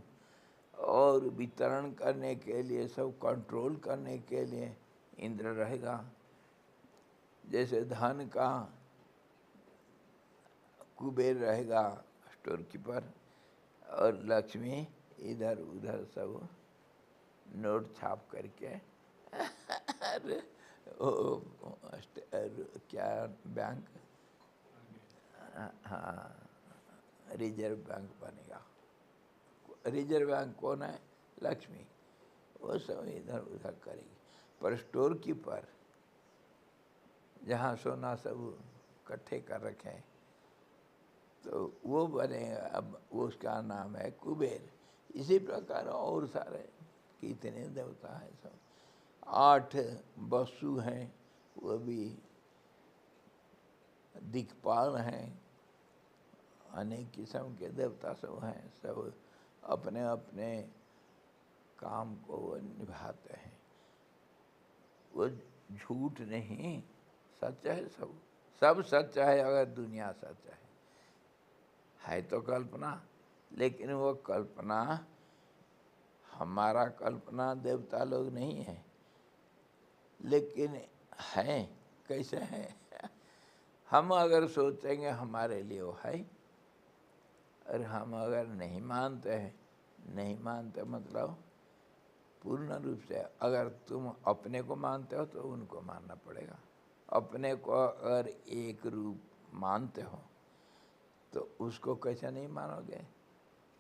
और वितरण करने के लिए, सब कंट्रोल करने के लिए इंद्र रहेगा। जैसे धन का कुबेर रहेगा स्टोर कीपर, और लक्ष्मी इधर उधर सब नोट छाप करके क्या बैंक, हाँ रिजर्व बैंक बनेगा। रिजर्व बैंक कौन है, लक्ष्मी, वो सब इधर उधर करेगी। पर स्टोर कीपर जहाँ सोना सब इकट्ठे कर रखे तो वो बनेगा, अब उसका नाम है कुबेर। इसी प्रकार और सारे कितने देवता हैं, सब 8 वसु हैं, वो भी दिक्पाल हैं, अनेक किस्म के देवता सब हैं, सब अपने अपने काम को वो निभाते हैं। वो झूठ नहीं, सच है, सब सच है। अगर दुनिया सच है तो कल्पना, लेकिन वो कल्पना हमारा कल्पना देवता लोग नहीं है, लेकिन है। कैसे है? हम अगर सोचेंगे हमारे लिए वो है, और हम अगर नहीं मानते हैं, नहीं मानते मतलब पूर्ण रूप से, अगर तुम अपने को मानते हो तो उनको मानना पड़ेगा। अपने को अगर एक रूप मानते हो तो उसको कैसे नहीं मानोगे?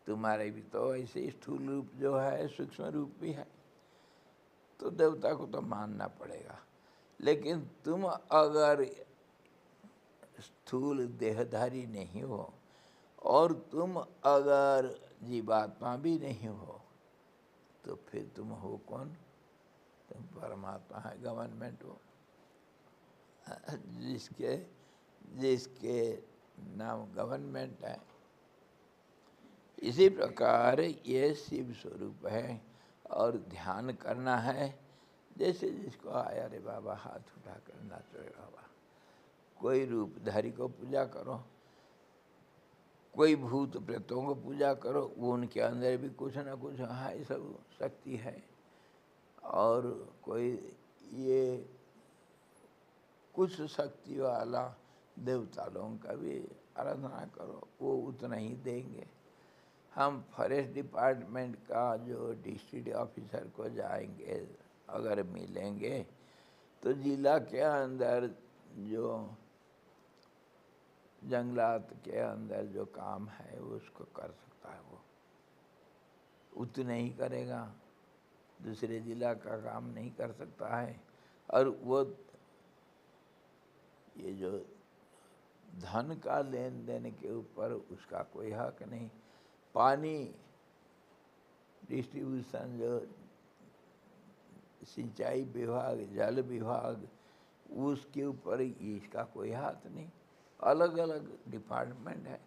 तुम्हारे भी तो ऐसे स्थूल रूप जो है, सूक्ष्म रूप भी है, तो देवता को तो मानना पड़ेगा। लेकिन तुम अगर स्थूल देहधारी नहीं हो, और तुम अगर जीवात्मा भी नहीं हो, तो फिर तुम हो कौन? तुम परमात्मा है, गवर्नमेंट हो, जिसके नाम गवर्नमेंट है। इसी प्रकार ये शिव स्वरूप है, और ध्यान करना है। जैसे जिसको आया रे बाबा हाथ उठा कर नाचो रे बाबा, कोई रूपधारी को पूजा करो, कोई भूत प्रेतों को पूजा करो, वो उनके अंदर भी कुछ ना कुछ है, सब शक्ति है। और कोई ये कुछ शक्ति वाला देवता लोगों का भी आराधना करो, वो उतना ही देंगे। हम फॉरेस्ट डिपार्टमेंट का जो डिस्ट्रिक्ट ऑफिसर को जाएंगे, अगर मिलेंगे तो जिला के अंदर जो जंगलात के अंदर जो काम है उसको कर सकता है, वो उतना ही करेगा, दूसरे जिला का काम नहीं कर सकता है। और वो ये जो धन का लेन देन के ऊपर उसका कोई हक नहीं। पानी डिस्ट्रीब्यूशन, जो सिंचाई विभाग, जल विभाग, उसके ऊपर इसका कोई हाथ नहीं। अलग अलग डिपार्टमेंट है।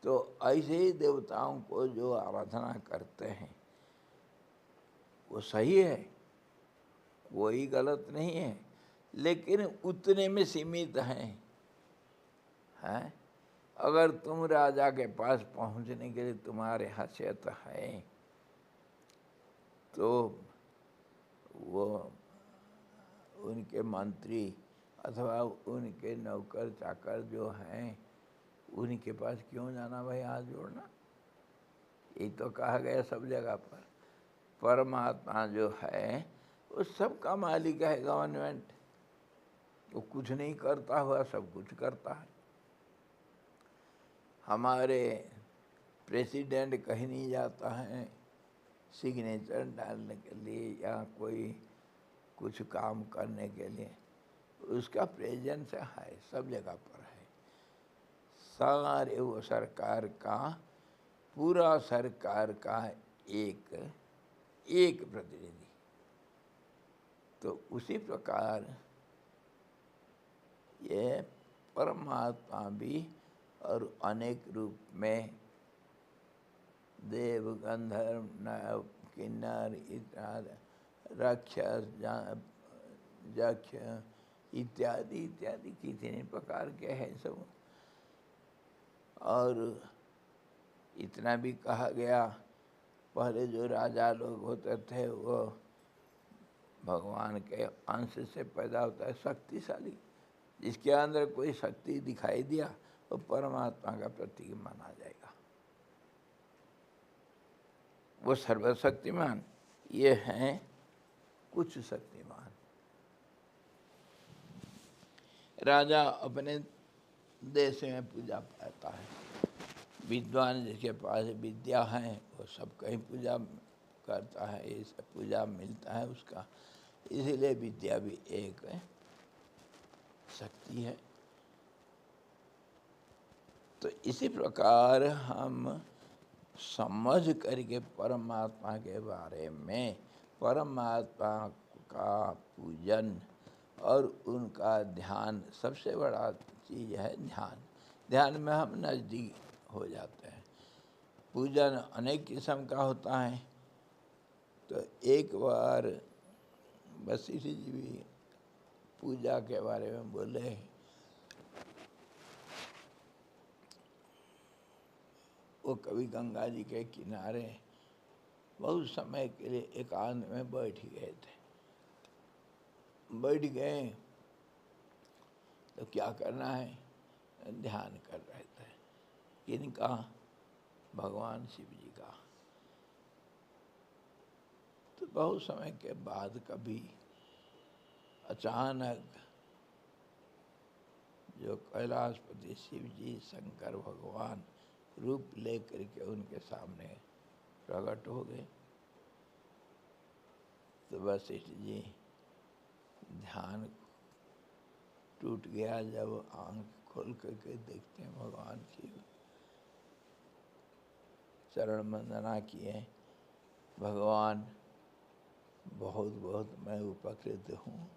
तो ऐसे ही देवताओं को जो आराधना करते हैं वो सही है, कोई गलत नहीं है, लेकिन उतने में सीमित हैं। अगर तुम राजा के पास पहुंचने के लिए तुम्हारे हैसियत है तो वो उनके मंत्री अथवा उनके नौकर चाकर जो हैं उनके पास क्यों जाना भाई हाथ जोड़ना। ये तो कहा गया सब जगह पर। परमात्मा जो है वो सबका मालिक है। गवर्नमेंट वो कुछ नहीं करता हुआ सब कुछ करता है। हमारे प्रेसिडेंट कहीं नहीं जाता है सिग्नेचर डालने के लिए या कोई कुछ काम करने के लिए, उसका प्रेजेंस है सब जगह पर है। सारे वो सरकार का, पूरा सरकार का एक प्रतिनिधि। तो उसी प्रकार ये परमात्मा भी और अनेक रूप में देव, गंधर्व, नाव, किन्नर इत्यादि, राक्षस, यक्ष इत्यादि इत्यादि कितने प्रकार के हैं सब। और इतना भी कहा गया, पहले जो राजा लोग होते थे वो भगवान के अंश से पैदा होता है, शक्तिशाली। जिसके अंदर कोई शक्ति दिखाई दिया वो परमात्मा का प्रतीक माना जाएगा। वो सर्वशक्तिमान। ये हैं कुछ शक्तिमान। राजा अपने देश में पूजा पाता है। विद्वान जिसके पास विद्या है वो सब कहीं पूजा करता है, ये सब पूजा मिलता है उसका। इसीलिए विद्या भी एक शक्ति है। तो इसी प्रकार हम समझ करके परमात्मा के बारे में, परमात्मा का पूजन और उनका ध्यान, सबसे बड़ा चीज़ है ध्यान। ध्यान में हम नज़दीक हो जाते हैं। पूजन अनेक किस्म का होता है। तो एक बार वशिष्ठ जी भी पूजा के बारे में बोले। वो कभी गंगा जी के किनारे बहुत समय के लिए एकांत में बैठ गए थे। बैठ गए तो क्या करना है, ध्यान कर रहे थे। किनका? भगवान शिव जी का। तो बहुत समय के बाद कभी अचानक जो कैलाशपति शिव जी, शंकर भगवान रूप लेकर के उनके सामने प्रकट हो गए। तो वशिष्ठ जी ध्यान टूट गया। जब आंख खोल करके देखते हैं भगवान शिव, चरण वंदना किए। भगवान बहुत बहुत मैं उपकृत हूँ,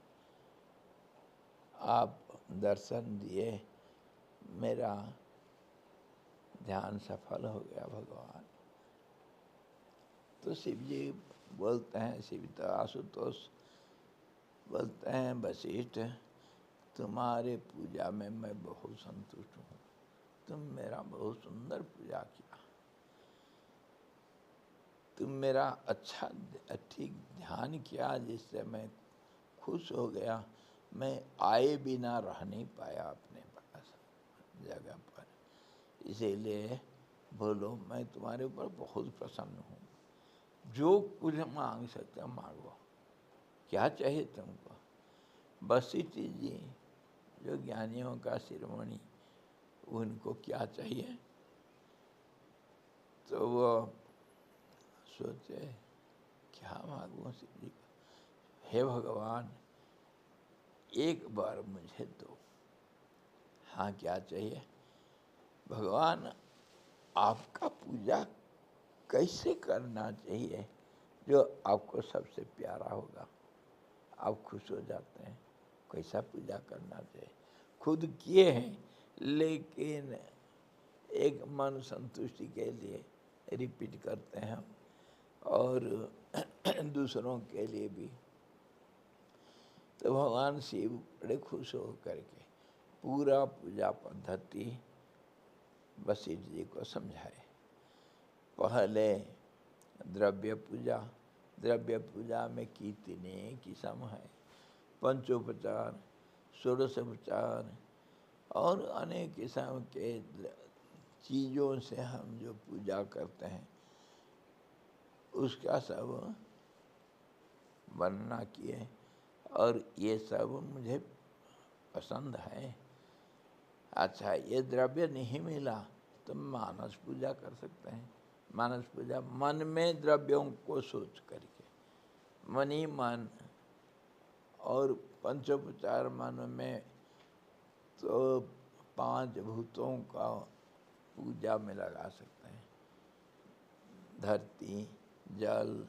आप दर्शन दिए, मेरा ध्यान सफल हो गया भगवान। तो शिव जी बोलते हैं, शिव तो आशुतोष बोलते हैं, वशिष्ठ तुम्हारे पूजा में मैं बहुत संतुष्ट हूँ। तुम मेरा बहुत सुंदर पूजा किया। तुम मेरा अच्छा ठीक ध्यान किया, जिससे मैं खुश हो गया। मैं आए बिना रह नहीं पाया अपने पास जगह पर। इसीलिए बोलो, मैं तुम्हारे ऊपर बहुत प्रसन्न हूँ। जो कुछ मांग सकते हो मांगो, क्या चाहिए तुमको। वशिष्ठ जी जो ज्ञानियों का शिरोमणि, उनको क्या चाहिए? तो वो सोचे क्या मांगूं शिव जी का। हे भगवान, एक बार मुझे दो। हाँ, क्या चाहिए? भगवान आपका पूजा कैसे करना चाहिए जो आपको सबसे प्यारा होगा, आप खुश हो जाते हैं। कैसा पूजा करना चाहिए खुद किए हैं, लेकिन एक मन संतुष्टि के लिए रिपीट करते हैं हम, और दूसरों के लिए भी। तो भगवान शिव बड़े खुश हो करके पूरा पूजा पद्धति वशिष्ठ जी को समझाए। पहले द्रव्य पूजा, द्रव्य पूजा में कितने किस्म है, पंचोपचार, षोडशोपचार और अनेक किस्म के चीज़ों से हम जो पूजा करते हैं उसका सब वर्णना किए, और ये सब मुझे पसंद है। अच्छा, ये द्रव्य नहीं मिला तो मानस पूजा कर सकते हैं। मानस पूजा मन में द्रव्यों को सोच करके, मन ही मन, और पंचोपचार मन में तो 5 भूतों का पूजा में लगा सकते हैं। धरती, जल,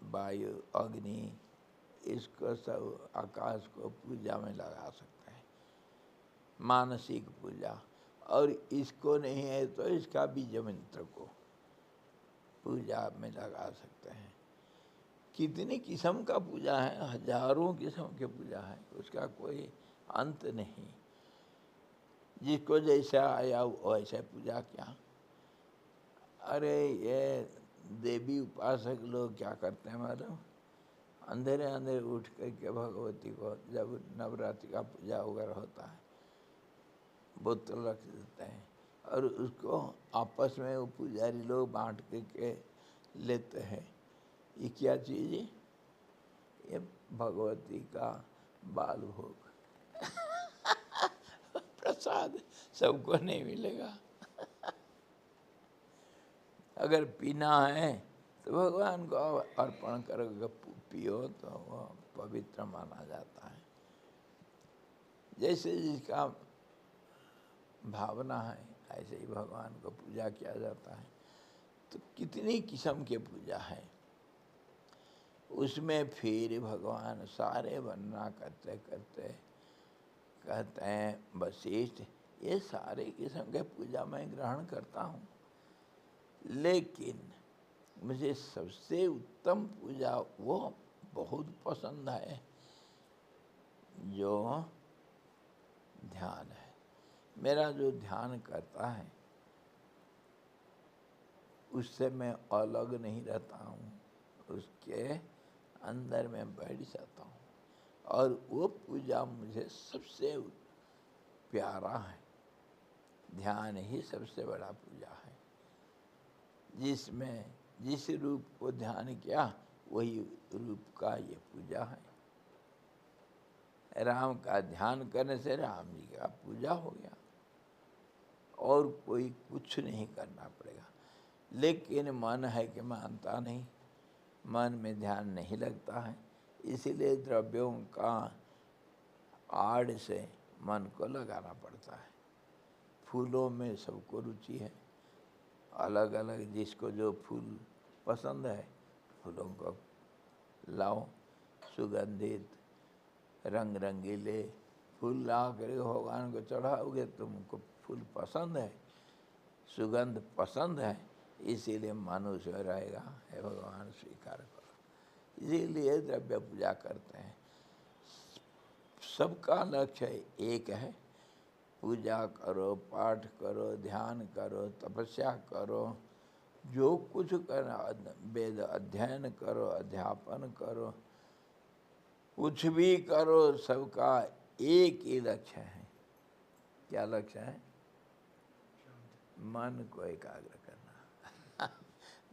वायु, अग्नि, इसको सब आकाश को पूजा में लगा सकते हैं, मानसिक पूजा। और इसको नहीं है तो इसका बीज मंत्र को पूजा में लगा सकते हैं। कितनी किस्म का पूजा है, हजारों किस्म के पूजा है, उसका कोई अंत नहीं। जिसको जैसा आया वैसे पूजा किया। अरे ये देवी उपासक लोग क्या करते हैं मालूम, अंधेरे अंधेरे उठ करके भगवती को, जब नवरात्रि का पूजा वगैरह होता है, बोतल रख देते हैं और उसको आपस में वो पुजारी लोग बांट के लेते हैं। ये क्या चीज़ है? ये भगवती का बाल भोग प्रसाद सबको नहीं मिलेगा। अगर पीना है तो भगवान को अर्पण करोगे, पियो तो वह पवित्र माना जाता है। जैसे जिसका भावना है ऐसे ही भगवान को पूजा किया जाता है। तो कितनी किस्म के पूजा है, उसमें फिर भगवान सारे वर्णना करते करते कहते हैं, वशिष्ठ ये सारे किस्म के पूजा मैं ग्रहण करता हूँ, लेकिन मुझे सबसे उत्तम पूजा वो बहुत पसंद है जो ध्यान है। मेरा जो ध्यान करता है उससे मैं अलग नहीं रहता हूँ, उसके अंदर मैं बैठ जाता हूँ, और वो पूजा मुझे सबसे प्यारा है। ध्यान ही सबसे बड़ा पूजा है, जिसमें जिस रूप को ध्यान किया वही रूप का ये पूजा है। राम का ध्यान करने से राम जी का पूजा हो गया, और कोई कुछ नहीं करना पड़ेगा। लेकिन मन है कि मानता नहीं, मन में ध्यान नहीं लगता है, इसीलिए द्रव्यों का आड़ से मन को लगाना पड़ता है। फूलों में सबको रुचि है, अलग अलग जिसको जो फूल पसंद है फूलों को लाओ, सुगंधित रंग रंगीले फूल ला कर भगवान को चढ़ाओगे, तुमको फूल पसंद है, सुगंध पसंद है, इसीलिए मनुष्य रहेगा, हे भगवान स्वीकार करो। इसीलिए द्रव्य पूजा करते हैं। सबका लक्ष्य एक है, पूजा करो, पाठ करो, ध्यान करो, तपस्या करो, जो कुछ करना, वेद अध्ययन करो, अध्यापन करो, कुछ भी करो, सबका एक ही लक्ष्य है। क्या लक्ष्य है? मन को एकाग्र करना।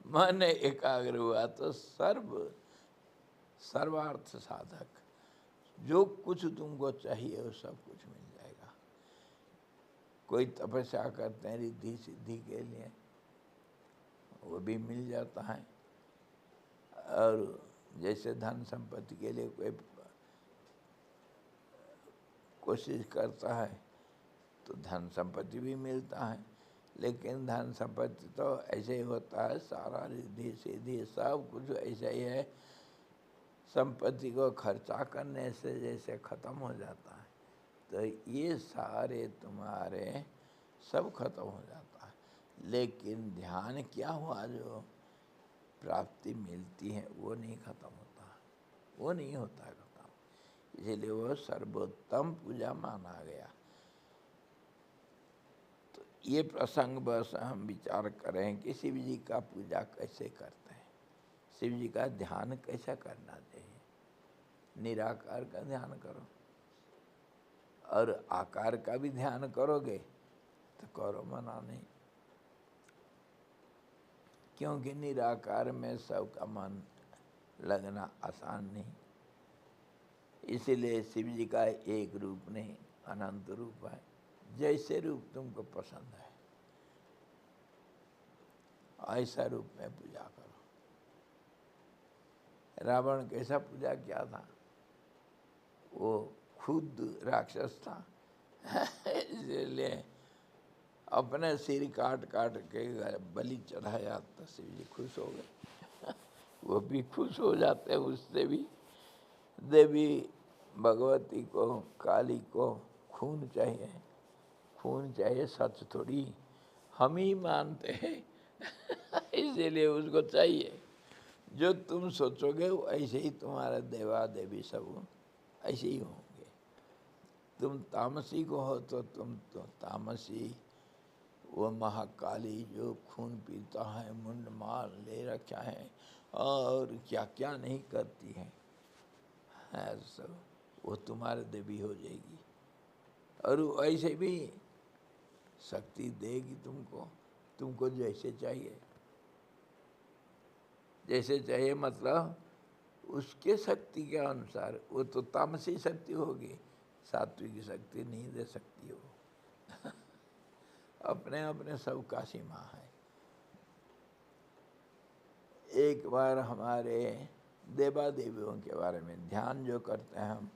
मन एकाग्र हुआ तो सर्वार्थ साधक, जो कुछ तुमको चाहिए वो सब कुछ मिल जाएगा। कोई तपस्या करते हैं रिद्धि सिद्धि के लिए, वो भी मिल जाता है, और जैसे धन संपत्ति के लिए कोई कोशिश करता है तो धन संपत्ति भी मिलता है। लेकिन धन संपत्ति तो ऐसे ही होता है, सारा रिद्धि सीधी सब कुछ ऐसा ही है। संपत्ति को खर्चा करने से जैसे ख़त्म हो जाता है, तो ये सारे तुम्हारे सब खत्म हो जाता है। लेकिन ध्यान क्या हुआ, जो प्राप्ति मिलती है वो नहीं खत्म होता, वो नहीं होता है खत्म। इसलिए वो सर्वोत्तम पूजा माना गया। तो ये प्रसंग बस हम विचार करें कि शिव जी का पूजा कैसे करते हैं, शिव जी का ध्यान कैसा करना चाहिए। निराकार का ध्यान करो और आकार का भी ध्यान करोगे तो करो, मना नहीं। क्योंकि निराकार में सबका मन लगना आसान नहीं। इसीलिए शिव जी का एक रूप नहीं, अनंत रूप है। जैसे रूप तुमको पसंद है ऐसा रूप में पूजा करो। रावण कैसा पूजा किया था, वो खुद राक्षस था इसलिए अपने सिर काट काट के बलि चढ़ाया तो शिव जी खुश हो गए वो भी खुश हो जाते हैं उससे भी। देवी भगवती को, काली को खून चाहिए, खून चाहिए, सच थोड़ी हम ही मानते हैं इसीलिए उसको चाहिए। जो तुम सोचोगे वो ऐसे ही तुम्हारा देवा देवी सब ऐसे ही होंगे। तुम तामसी को हो तो तुम तो तामसी, वो महाकाली जो खून पीता है, मुंड मार ले रखा है और क्या क्या नहीं करती है सब, वो तुम्हारे देवी हो जाएगी। और वो ऐसे भी शक्ति देगी तुमको, तुमको जैसे चाहिए, जैसे चाहिए मतलब उसके शक्ति के अनुसार। वो तो तामसी शक्ति होगी, सात्विक शक्ति नहीं दे सकती वो अपने अपने सब का सीमा है। एक बार हमारे देवा देवियों के बारे में ध्यान जो करते हैं हम,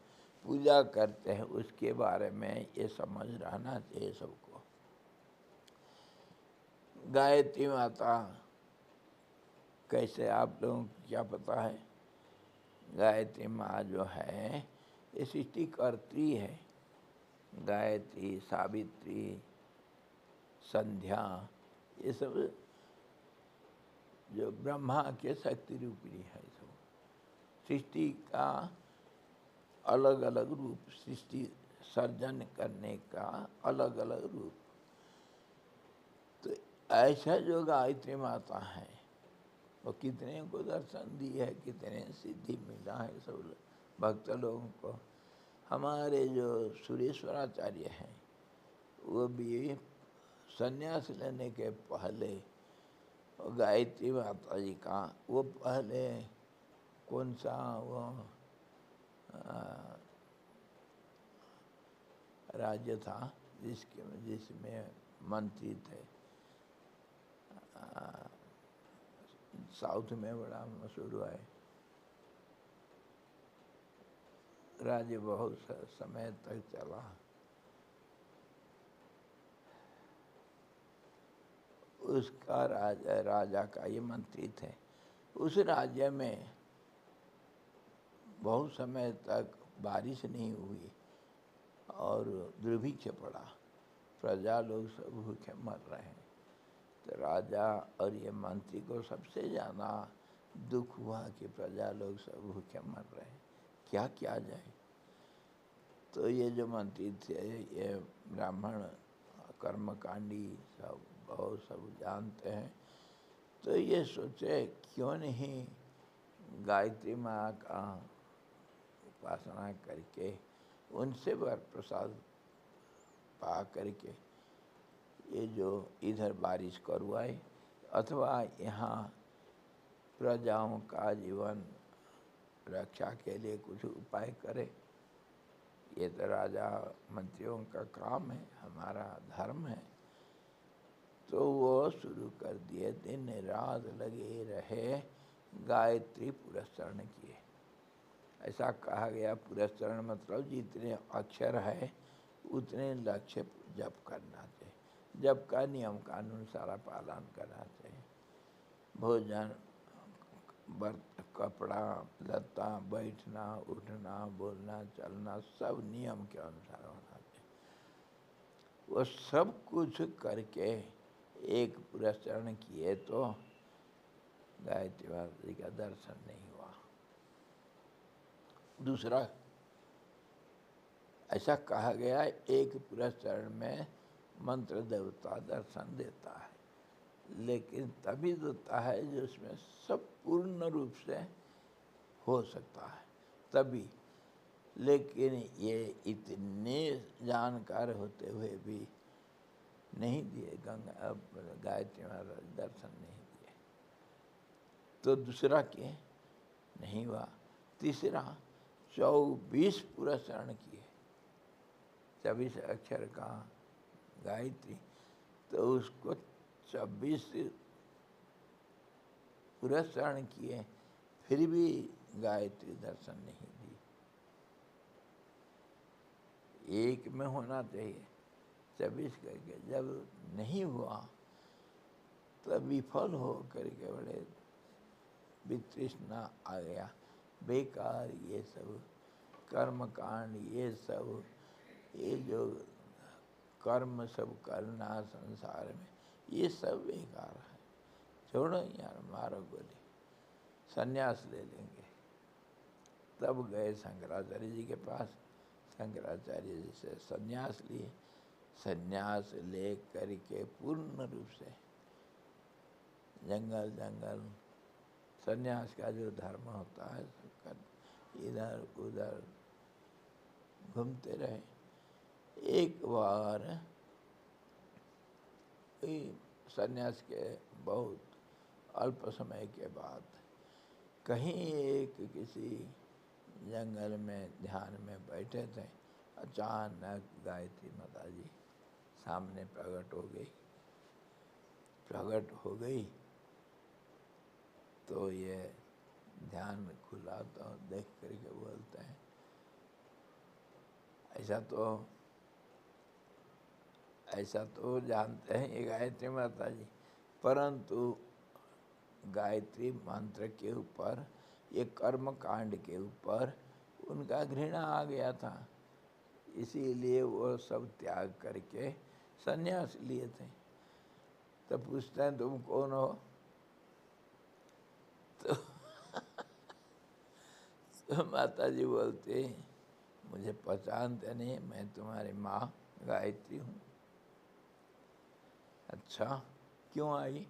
पूजा करते हैं, उसके बारे में ये समझ रहना चाहिए सबको। गायत्री माता कैसे, आप लोगों को क्या पता है? गायत्री माँ जो है ये सृष्टि कर्त्री है। गायत्री, सावित्री, संध्या, ये सब जो ब्रह्मा के शक्ति रूपी है। सब सृष्टि का अलग अलग रूप, सृष्टि सर्जन करने का अलग अलग रूप। तो ऐसा जो गायत्री माता है वो कितने को दर्शन दी है, कितने सिद्धि मिला है सब भक्त लोगों को। हमारे जो सुरेश्वराचार्य हैं वो भी संन्यास लेने के पहले गायत्री माता जी का वो पहले कौन सा वो राज्य था जिसमें मंत्री थे, साउथ में बड़ा मशहूर हुआ है राज्य, बहुत समय तक चला। उसका राजा का ये मंत्री थे। उस राज्य में बहुत समय तक बारिश नहीं हुई और दुर्भिक्ष पड़ा, प्रजा लोग सब भूखे मर रहे हैं। तो राजा और ये मंत्री को सबसे ज़्यादा दुख हुआ कि प्रजा लोग सब भूखे मर रहे हैं, क्या किया जाए। तो ये जो मंत्री थे ये ब्राह्मण कर्मकांडी सब बहुत सब जानते हैं। तो ये सोचे क्यों नहीं गायत्री माँ का उपासना करके उनसे वर प्रसाद पा करके ये जो इधर बारिश करवाए अथवा यहाँ प्रजाओं का जीवन रक्षा के लिए कुछ उपाय करे। ये तो राजा मंत्रियों का काम है, हमारा धर्म है। तो वो शुरू कर दिए, दिन रात लगे रहे, गायत्री पुरस्चरण किए। ऐसा कहा गया, पुरस्चरण मतलब जितने अक्षर है उतने लक्ष्य जप करना चाहिए। जब का नियम कानून सारा पालन करना चाहिए। भोजन, बर्त, कपड़ा लत्ता, बैठना उठना बोलना चलना सब नियम के अनुसार होना चाहिए। वो सब कुछ करके एक पुरस्करण किए तो गायत्री माता जी का दर्शन नहीं हुआ। दूसरा, ऐसा कहा गया एक पुरस्करण में मंत्र देवता दर्शन देता है, लेकिन तभी देता है जो उसमें सब पूर्ण रूप से हो सकता है तभी। लेकिन ये इतने जानकार होते हुए भी नहीं दिए, गायत्री महाराज दर्शन नहीं दिए। तो दूसरा के नहीं हुआ। तीसरा, 24 पुरस्करण किए, 24 अक्षर का गायत्री, तो उसको 24 पुरस्करण किए, फिर भी गायत्री दर्शन नहीं दी। एक में होना चाहिए, 24 करके जब नहीं हुआ तब विफल हो करके बड़े वितृष्णा आ गया। बेकार ये सब कर्मकांड, ये सब ये जो कर्म सब करना संसार में, ये सब बेकार है। छोड़ो यार, मारो गोली, संन्यास ले लेंगे। तब गए शंकराचार्य जी के पास, शंकराचार्य जी से संन्यास लिए। संन्यास ले करके पूर्ण रूप से जंगल जंगल संन्यास का जो धर्म होता है इधर उधर घूमते रहे। एक बार संन्यास के बहुत अल्प समय के बाद कहीं एक किसी जंगल में ध्यान में बैठे थे, अचानक गायत्री माता जी सामने प्रकट हो गई। तो ये ध्यान खुला तो देख करके बोलते हैं, ऐसा तो जानते हैं ये गायत्री माता जी, परंतु गायत्री मंत्र के ऊपर, ये कर्म कांड के ऊपर उनका घृणा आ गया था, इसीलिए वो सब त्याग करके संन्यास लिए थे। तो पूछते हैं तुम कौन हो? तो माता जी बोलते मुझे पहचानते नहीं, मैं तुम्हारी माँ गायत्री हूँ। अच्छा, क्यों आई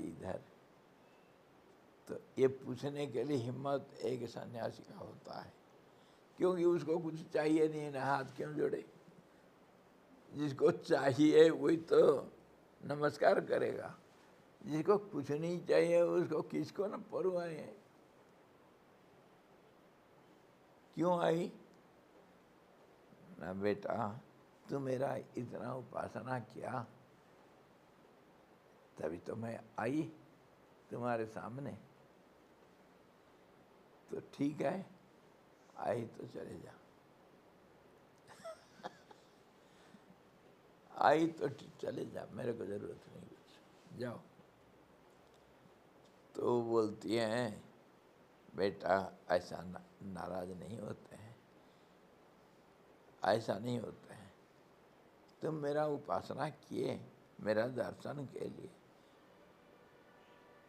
इधर? तो ये पूछने के लिए हिम्मत एक सन्यासी का होता है, क्योंकि उसको कुछ चाहिए नहीं ना, हाथ क्यों जोड़े? जिसको चाहिए वही तो नमस्कार करेगा, जिसको कुछ नहीं चाहिए उसको किसको न परवाह है। क्यों आई? ना बेटा, तू मेरा इतना उपासना किया तभी तो मैं आई तुम्हारे सामने। तो ठीक है, आई तो चले जा। आई तो चले जा, मेरे को जरूरत नहीं कुछ, जाओ। तो बोलती हैं बेटा ऐसा नाराज नहीं होते हैं, ऐसा नहीं होते हैं। तुम मेरा उपासना किए मेरा दर्शन के लिए,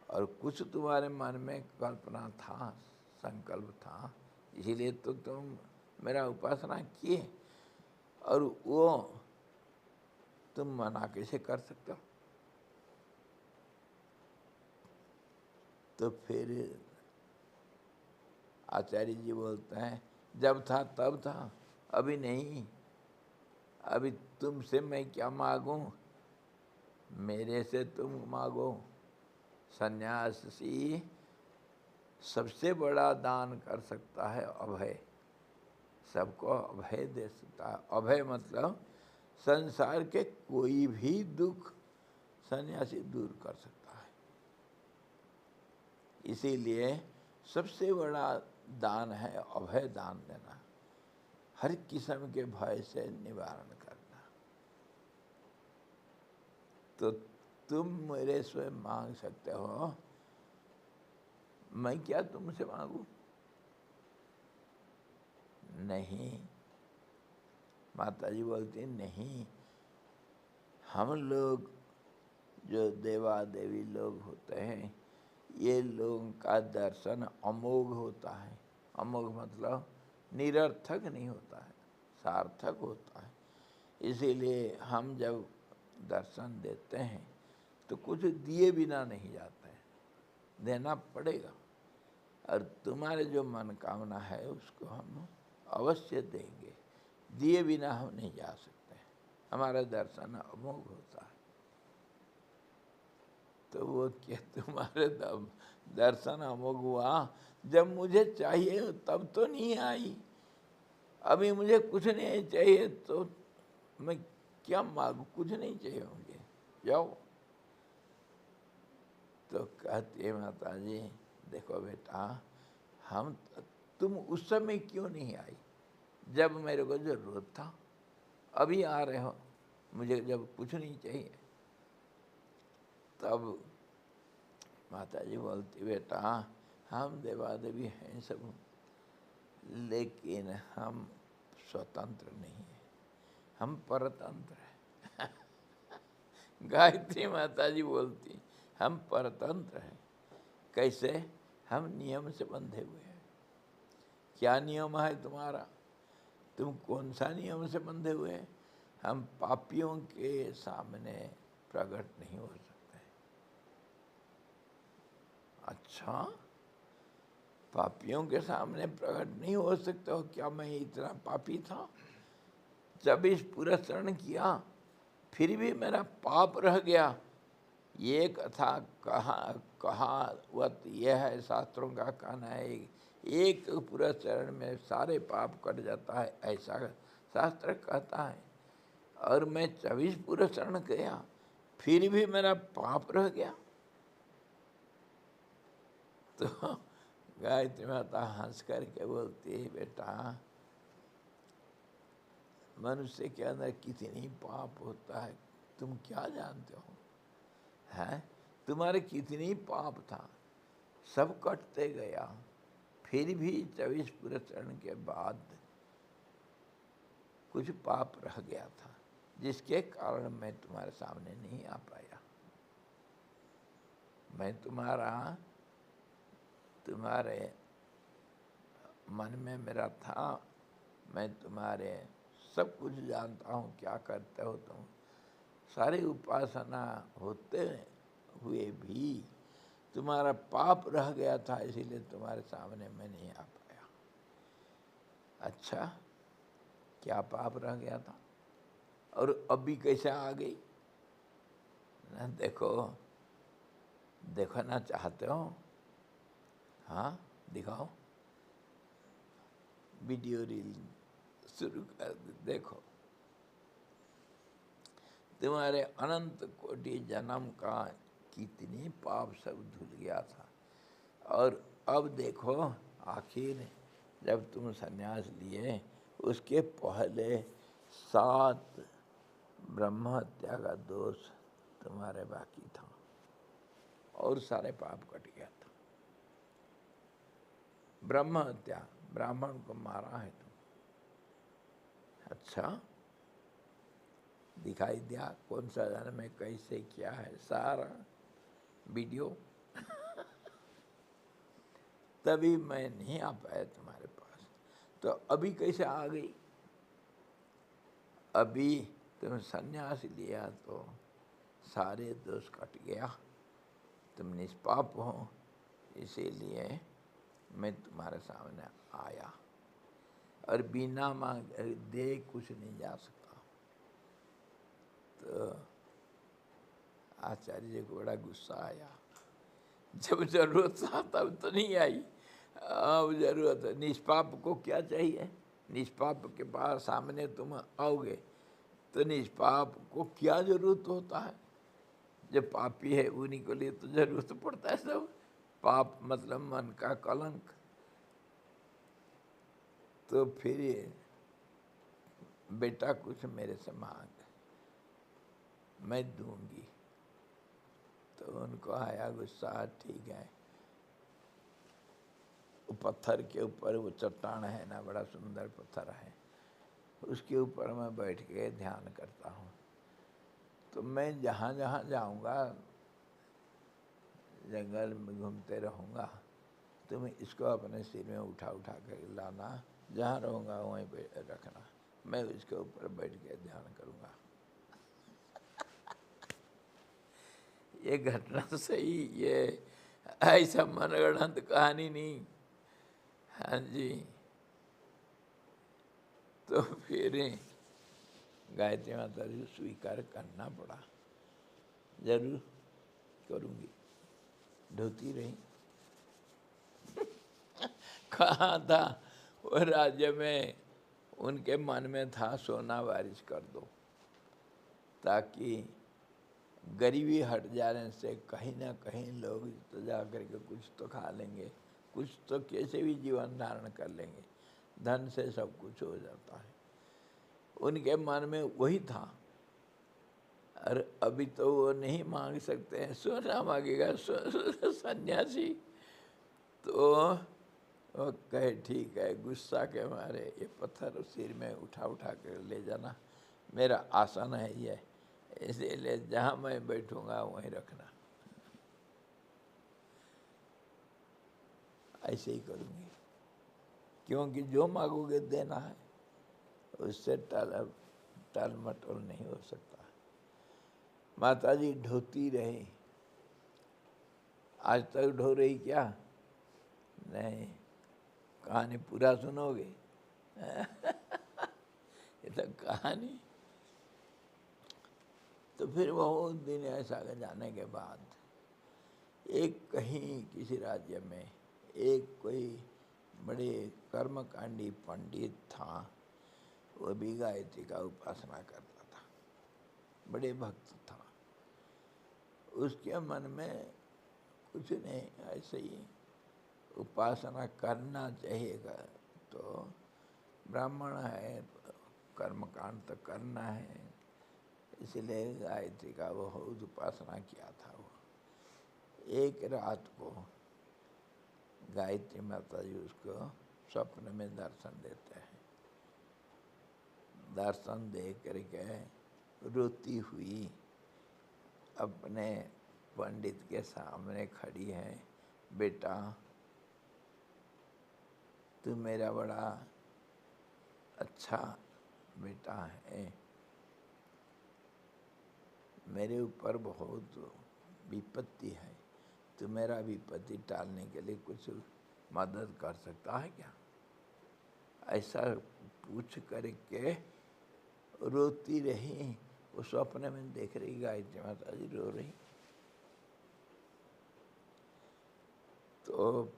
और कुछ तुम्हारे मन में कल्पना था, संकल्प था, इसीलिए तो तुम मेरा उपासना किए, और वो तुम मना कैसे कर सकते हो? तो फिर आचार्य जी बोलते हैं जब था तब था, अभी नहीं। अभी तुमसे मैं क्या मांगूं, मेरे से तुम मांगो। सन्यासी सबसे बड़ा दान कर सकता है अभय, सबको अभय दे सकता है। अभय मतलब संसार के कोई भी दुख सन्यासी दूर कर सकता है। इसीलिए सबसे बड़ा दान है अभय दान देना। हर किस्म के भय से निवारण करना। तो तुम मेरे से मांग सकते हो, मैं क्या तुमसे मांगू? नहीं। माता जी बोलती नहीं, हम लोग जो देवा देवी लोग होते हैं, ये लोगों का दर्शन अमोघ होता है। अमोघ मतलब निरर्थक नहीं होता है, सार्थक होता है। इसीलिए हम जब दर्शन देते हैं तो कुछ दिए बिना नहीं जाते हैं, देना पड़ेगा। और तुम्हारे जो मनोकामना है उसको हम अवश्य देंगे, दिए बिना हम नहीं जा सकते। हमारा दर्शन अमोघ होता है। तो वो क्या तुम्हारे दर्शन अमोघ हुआ जब मुझे चाहिए तब तो नहीं आई। अभी मुझे कुछ नहीं चाहिए तो मैं क्या मांगू? कुछ नहीं चाहिए मुझे, जाओ। तो कहती है माता जी, देखो बेटा, हम तुम उस समय क्यों नहीं आई जब मेरे को जरूरत था? अभी आ रहे हो मुझे जब कुछ नहीं चाहिए। तब माता जी बोलती, बेटा हम देवा देवी हैं सब, लेकिन हम स्वतंत्र नहीं हैं, हम परतंत्र हैं। गायत्री माता जी बोलती, हम परतंत्र हैं। कैसे? हम नियम से बंधे हुए हैं। क्या नियम है तुम्हारा? तुम कौन सा नियम से बंधे हुए हैं? हम पापियों के सामने प्रकट नहीं हो सकते। अच्छा, पापियों के सामने प्रकट नहीं हो सकते हो? क्या मैं इतना पापी था? जब इस पुरस्करण किया फिर भी मेरा पाप रह गया। ये कथा कहावत यह है, शास्त्रों का कहना है, एक पुरस्करण में सारे पाप कट जाता है, ऐसा शास्त्र कहता है। और मैं 24 पुरस्करण किया फिर भी मेरा पाप रह गया। तो गायत्री माता हंस करके बोलती है, बेटा मनुष्य के अंदर कितनी पाप होता है तुम क्या जानते हो? हैं? तुम्हारे कितनी पाप था, सब कटते गया, फिर भी 24 पुरस्करण के बाद कुछ पाप रह गया था, जिसके कारण मैं तुम्हारे सामने नहीं आ पाया। मैं तुम्हारे मन में मेरा था, मैं तुम्हारे सब कुछ जानता हूँ, क्या करते हो तुम। सारी उपासना होते हुए भी तुम्हारा पाप रह गया था, इसीलिए तुम्हारे सामने मैं नहीं आ पाया। अच्छा, क्या पाप रह गया था और अभी कैसे आ गई? ना देखो, देखना चाहते हो? हाँ दिखाओ, वीडियो रील शुरू कर देखो। तुम्हारे अनंत कोटि जन्म का कितनी पाप सब धुल गया था। और अब देखो, आखिर जब तुम संन्यास लिए उसके पहले 7 ब्रह्म हत्या का दोष तुम्हारे बाकी था और सारे पाप कट गया था। ब्रह्म हत्या, ब्राह्मण को मारा है तुम। अच्छा, दिखाई दिया कौन सा जन्म में कैसे क्या है, सारा वीडियो। तभी मैं नहीं आ पाया तुम्हारे पास। तो अभी कैसे आ गई? अभी तुम संन्यास लिया तो सारे दोष कट गया, तुम निष्पाप हो, इसीलिए मैं तुम्हारे सामने आया। और बिना मांग दे कुछ नहीं जा सकता। तो आचार्य जी को बड़ा गुस्सा आया, जब जरूरत था तब तो नहीं आई, अब जरूरत है। निष्पाप को क्या चाहिए? निष्पाप के पास सामने तुम आओगे तो निष्पाप को क्या जरूरत होता है? जब पापी है उन्हीं के लिए तो जरूरत पड़ता है सब। पाप मतलब मन का कलंक। तो फिर बेटा कुछ मेरे से मांग, मैं दूंगी। तो उनको आया गुस्सा, ठीक है। वो पत्थर के ऊपर, वो चट्टान है ना, बड़ा सुंदर पत्थर है, उसके ऊपर मैं बैठ के ध्यान करता हूँ। तो मैं जहाँ जहाँ जाऊँगा, जंगल में घूमते रहूँगा, तुम इसको अपने सिर में उठा उठा कर लाना, जहाँ रहूँगा वहीं पे रखना, मैं इसके ऊपर बैठ के ध्यान करूँगा। ये घटना सही, ये ऐसा मनगढ़ंत कहानी नहीं। हाँ जी। तो फिर गायत्री माता जी स्वीकार करना पड़ा, जरूर करूँगी। ढोती रही। कहाँ था वो राज्य में, उनके मन में था सोना बारिश कर दो, ताकि गरीबी हट जाने से कहीं ना कहीं लोग तो जा कर के कुछ तो खा लेंगे, कुछ तो कैसे भी जीवन धारण कर लेंगे, धन से सब कुछ हो जाता है। उनके मन में वही था। और अभी तो वो नहीं मांग सकते हैं, सोना मांगेगा सन्यासी। तो वो कहे ठीक है, गुस्सा के मारे ये पत्थर सिर में उठा उठा कर ले जाना, मेरा आसन है ये, इसीलिए जहाँ मैं बैठूंगा वहीं रखना। ऐसे ही करूँगी, क्योंकि जो मांगोगे देना है, उससे टाल मटोल नहीं हो सकता। माता जी ढोती रही। आज तक ढो रही क्या? नहीं। कहानी पूरा सुनोगे? ये तो कहानी। तो फिर बहुत दिन ऐसा जाने के बाद एक कहीं किसी राज्य में एक कोई बड़े कर्मकांडी पंडित था, वो भी गायत्री का उपासना करता था, बड़े भक्त था। उसके मन में कुछ नहीं, ऐसे ही उपासना करना चाहिएगा, तो ब्राह्मण है, कर्मकांड तो करना है, इसलिए गायत्री का वो बहुत उपासना किया था। वो एक रात को गायत्री माता जी उसको स्वप्न में दर्शन देते हैं। दर्शन दे करके रोती हुई अपने पंडित के सामने खड़ी है, बेटा तू मेरा बड़ा अच्छा बेटा है, मेरे ऊपर बहुत विपत्ति है, तो मेरा विपत्ति टालने के लिए कुछ मदद कर सकता है क्या? ऐसा पूछ करके रोती रही। उस स्वप्न में देख रही गायत्री माता जी रो रही। तो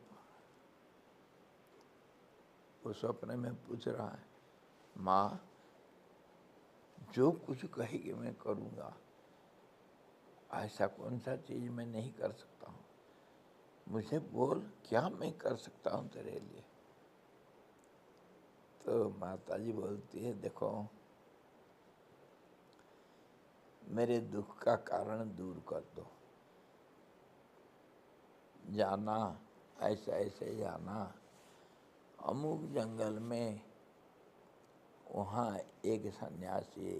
उस स्वप्न में पूछ रहा है, माँ जो कुछ कहेगी मैं करूँगा, ऐसा कौन सा चीज़ मैं नहीं कर सकता हूँ, मुझे बोल क्या मैं कर सकता हूँ तेरे लिए। तो माता जी बोलती है, देखो मेरे दुख का कारण दूर कर दो, जाना ऐसे ऐसे जाना, अमुक जंगल में वहाँ एक सन्यासी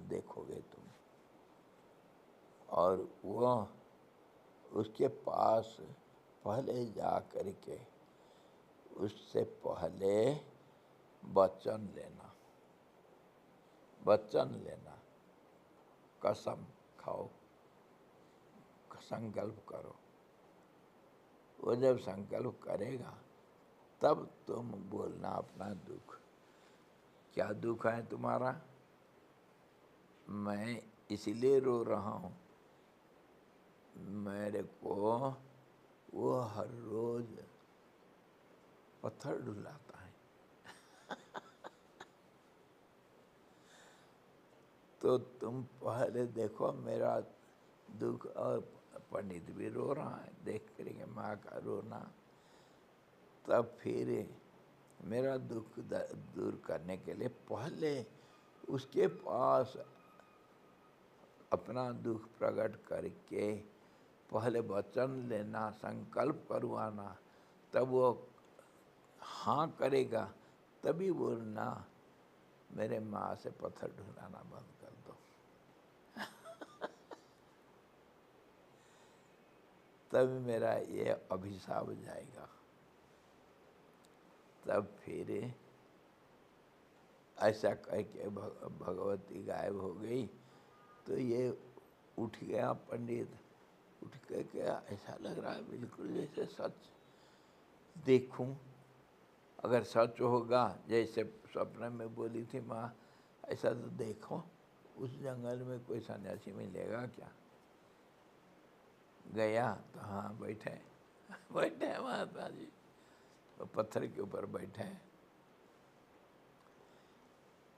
देखोगे तुम, और वह उसके पास पहले जा कर के उससे पहले वचन लेना, वचन लेना, कसम खाओ, संकल्प करो। वो जब संकल्प करेगा तब तुम बोलना अपना दुख, क्या दुख है तुम्हारा, मैं इसीलिए रो रहा हूँ, मेरे को वो हर रोज पत्थर डुलाता है। तो तुम पहले देखो मेरा दुख, और पंडित भी रो रहा है, देख करके माँ का रोना, तब फिर मेरा दुख दूर करने के लिए पहले उसके पास अपना दुख प्रकट करके पहले वचन लेना, संकल्प करवाना, तब वो हाँ करेगा, तभी बोलना मेरे माँ से पत्थर ढुलाना बंद कर दो। तब मेरा ये अभिशाप जाएगा। तब फिर ऐसा कह के भगवती गायब हो गई। तो ये उठ गया पंडित, उठ के क्या ऐसा लग रहा है बिल्कुल जैसे सच देखूं, अगर सच होगा जैसे स्वप्न में बोली थी माँ, ऐसा तो देखो उस जंगल में कोई सन्यासी मिलेगा क्या। गया तो हाँ बैठे बैठे हैं महात्मा जी, वो पत्थर के ऊपर बैठे हैं।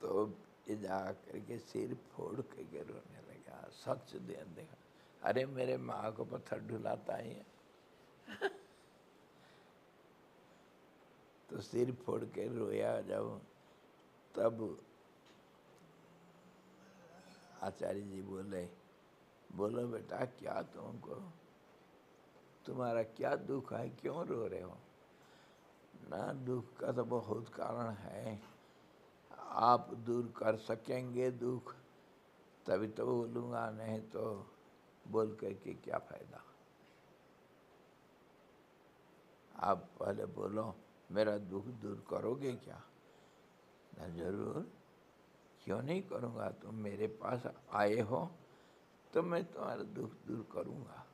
तो ये जा करके सिर फोड़ के रोने लगा, सच दे देखा, अरे मेरे माँ को पत्थर ढुलाता ही है। तो सिर फोड़ के रोया जब, तब आचार्य जी बोले, बोलो बेटा क्या तुमको, तुम्हारा क्या दुख है, क्यों रो रहे हो। ना दुख का तो बहुत कारण है, आप दूर कर सकेंगे दुख तभी तो बोलूँगा, नहीं तो बोल करके क्या फायदा। आप पहले बोलो मेरा दुख दूर करोगे क्या। ना जरूर, क्यों नहीं करूँगा, तुम मेरे पास आए हो तो मैं तुम्हारा दुख दूर करूँगा,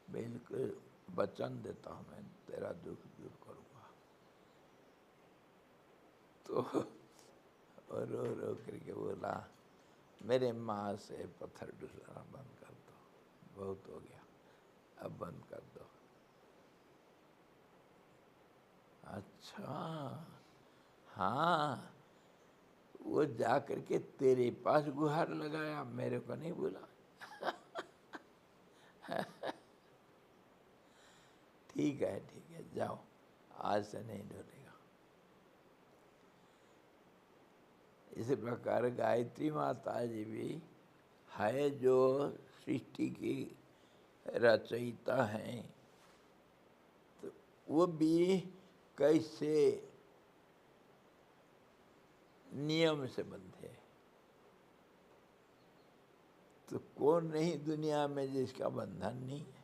बिल्कुल वचन देता हूँ मैं तेरा दुख दूर करूँगा। तो रो रो करके बोला मेरे माँ से पत्थर ढुलाना बंद कर दो, बहुत हो गया, अब बंद कर दो। अच्छा हाँ, वो जा करके तेरे पास गुहार लगाया, मेरे को नहीं बोला। ठीक है जाओ, आज से नहीं ढोलेगा। इसी प्रकार गायत्री माता जी भी है जो सृष्टि की रचयिता हैं, तो वो भी कैसे नियम से बंधे। तो कौन नहीं दुनिया में जिसका बंधन नहीं है,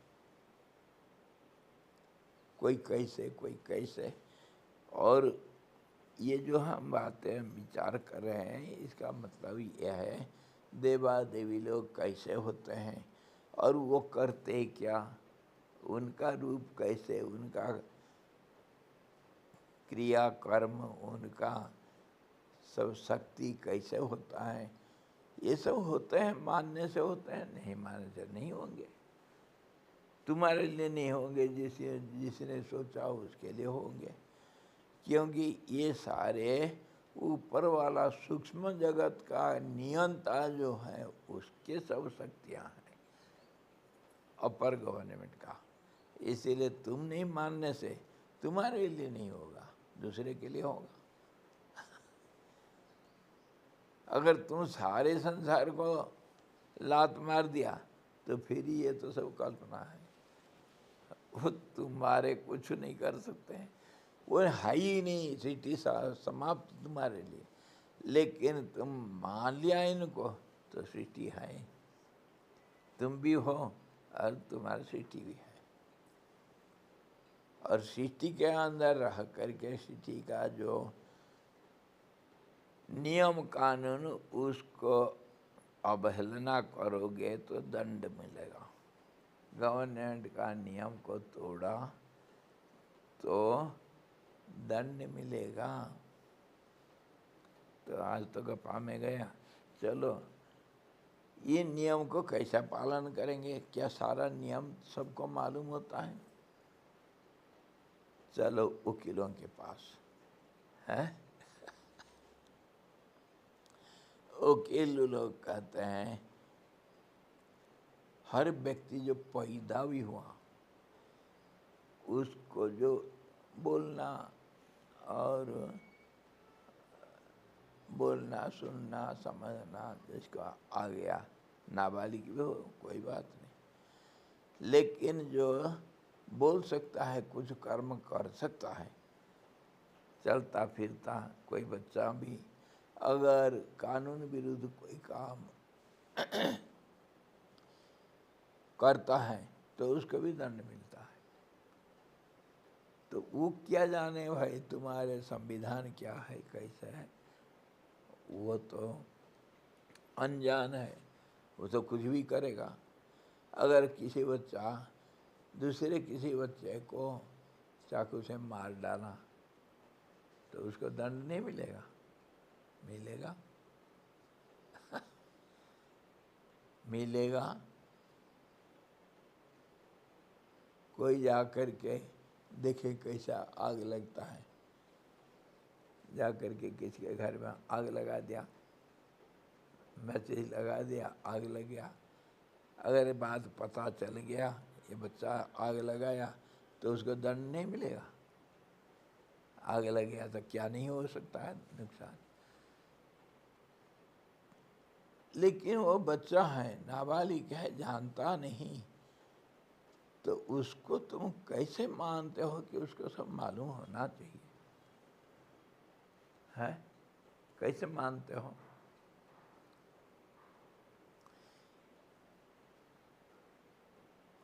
कोई कैसे कोई कैसे। और ये जो हम बातें विचार कर रहे हैं इसका मतलब यह है देवा देवी लोग कैसे होते हैं और वो करते क्या, उनका रूप कैसे, उनका क्रिया कर्म, उनका सब शक्ति कैसे होता है, ये सब होते हैं मानने से होते हैं, नहीं मानने से नहीं होंगे। तुम्हारे लिए नहीं होंगे, जिसने सोचा उसके लिए होंगे, क्योंकि ये सारे ऊपर वाला सूक्ष्म जगत का नियंता जो है उसके सब शक्तियाँ हैं, अपर गवर्नमेंट का। इसीलिए तुम नहीं मानने से तुम्हारे लिए नहीं होगा, दूसरे के लिए होगा। अगर तुम सारे संसार को लात मार दिया तो फिर ये तो सब कल्पना है, वो तुम्हारे कुछ नहीं कर सकते हैं, वो है ही नहीं, सृष्टि समाप्त तुम्हारे लिए। लेकिन तुम मान लिया इनको तो सृष्टि है, तुम भी हो और तुम्हारी सृष्टि भी है। और सृष्टि के अंदर रह करके सृष्टि का जो नियम कानून उसको अवहेलना करोगे तो दंड मिलेगा। गवर्नमेंट का नियम को तोड़ा तो दंड मिलेगा। तो आज तो गप्पा में गया, चलो ये नियम को कैसा पालन करेंगे, क्या सारा नियम सबको मालूम होता है। चलो वकीलों के पास है, वकील लोग कहते हैं हर व्यक्ति जो पैदा भी हुआ उसको जो बोलना और बोलना सुनना समझना जिसको आ गया, नाबालिग भी हो कोई बात नहीं, लेकिन जो बोल सकता है, कुछ कर्म कर सकता है, चलता फिरता कोई बच्चा भी अगर कानून विरुद्ध कोई काम करता है तो उसको भी दंड मिलता है। तो वो क्या जाने भाई तुम्हारे संविधान क्या है कैसा है, वो तो अनजान है, वो तो कुछ भी करेगा। अगर किसी बच्चा दूसरे किसी बच्चे को चाकू से मार डाला तो उसको दंड नहीं मिलेगा? मिलेगा मिलेगा। कोई जा कर के देखे कैसा आग लगता है, जा कर के किसी के घर में आग लगा दिया, मैसेज लगा दिया, आग लग गया। अगर ये बात पता चल गया ये बच्चा आग लगाया तो उसको दंड नहीं मिलेगा? आग लग गया तो क्या नहीं हो सकता है नुकसान। लेकिन वो बच्चा है, नाबालिग है, जानता नहीं, तो उसको तुम कैसे मानते हो कि उसको सब मालूम होना चाहिए? है कैसे मानते हो?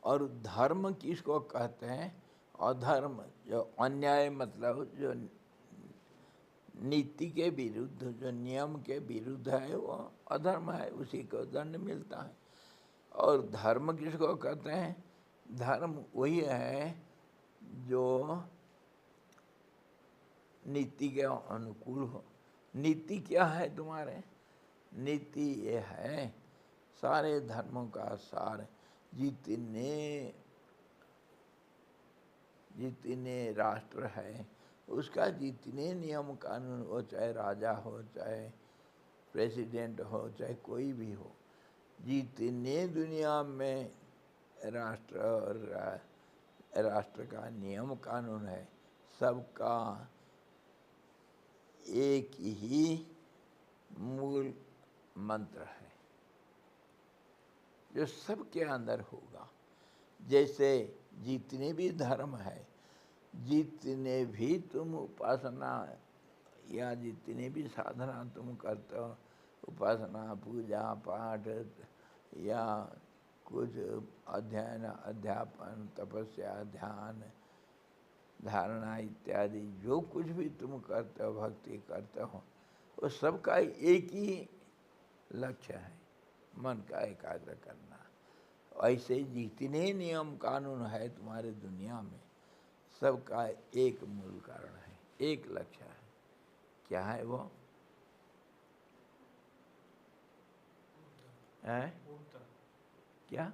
और धर्म किसको कहते हैं? अधर्म, जो अन्याय मतलब जो नीति के विरुद्ध, जो नियम के विरुद्ध है वो अधर्म है, उसी को दंड मिलता है। और धर्म किसको कहते हैं? धर्म वही है जो नीति के अनुकूल हो। नीति क्या है तुम्हारे? नीति ये है सारे धर्मों का सार, जितने राष्ट्र है उसका जितने नियम कानून हो, चाहे राजा हो, चाहे प्रेसिडेंट हो, चाहे कोई भी हो, जितने दुनिया में राष्ट्र और राष्ट्र का नियम कानून है, सबका एक ही मूल मंत्र है जो सबके अंदर होगा। जैसे जितने भी धर्म है, जितने भी तुम उपासना या जितने भी साधना तुम करते हो, उपासना, पूजा पाठ या कुछ अध्ययन अध्यापन, तपस्या, ध्यान, धारणा इत्यादि जो कुछ भी तुम करते हो, भक्ति करते हो, वो सबका एक ही लक्ष्य है, मन का एकाग्र करना। ऐसे जितने नियम कानून है तुम्हारे दुनिया में, सबका एक मूल कारण है, एक लक्ष्य है। क्या है वो? है क्या?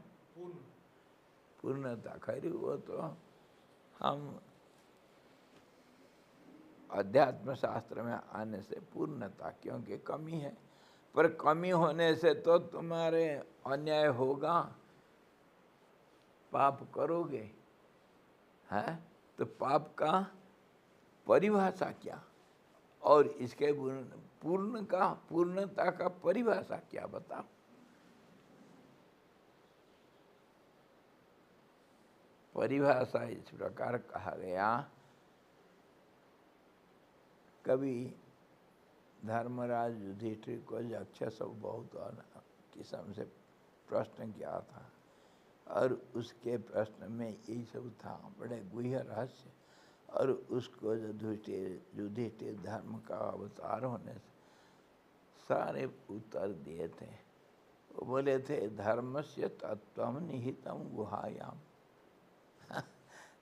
पूर्णता। खैर वो तो हम अध्यात्म शास्त्र में आने से पूर्णता, क्योंकि कमी है, पर कमी होने से तो तुम्हारे अन्याय होगा, पाप करोगे, है? तो पाप का परिभाषा क्या, और इसके पूर्णता का परिभाषा क्या बताओ? परिभाषा इस प्रकार कहा गया, कभी धर्मराज युधिष्ठिर को यक्ष सब बहुत किस्म से प्रश्न किया था, और उसके प्रश्न में यही सब था, बड़े गुह्य रहस्य। और उसको युधिष्ठिर धर्म का अवतार होने से सारे उत्तर दिए थे। वो बोले थे धर्मस्य तत्वम निहितम गुहायाम।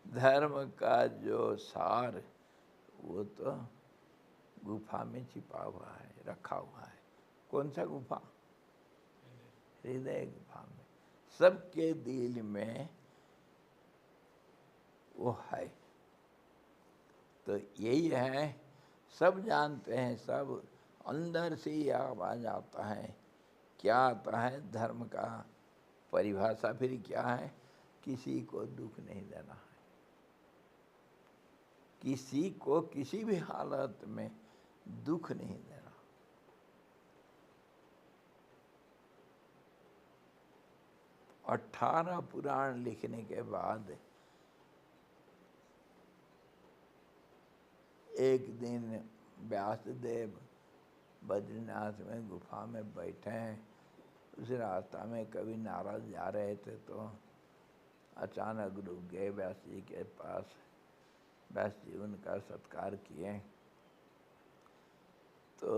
धर्म का जो सार वो तो गुफा में छिपा हुआ है, रखा हुआ है। कौन सा गुफा? हृदय गुफा में, सबके दिल में वो है। तो यही है, सब जानते हैं, सब अंदर से ही आवाज आता है। क्या आता है? धर्म का परिभाषा फिर क्या है? किसी को दुख नहीं देना है, किसी को किसी भी हालत में दुख नहीं देना। 18 पुराण लिखने के बाद एक दिन व्यासदेव बद्रीनाथ में गुफा में बैठे हैं। उस रास्ता में कभी नारद जा रहे थे तो अचानक रुक गए व्यास जी के पास। व्यास जी उनका सत्कार किए तो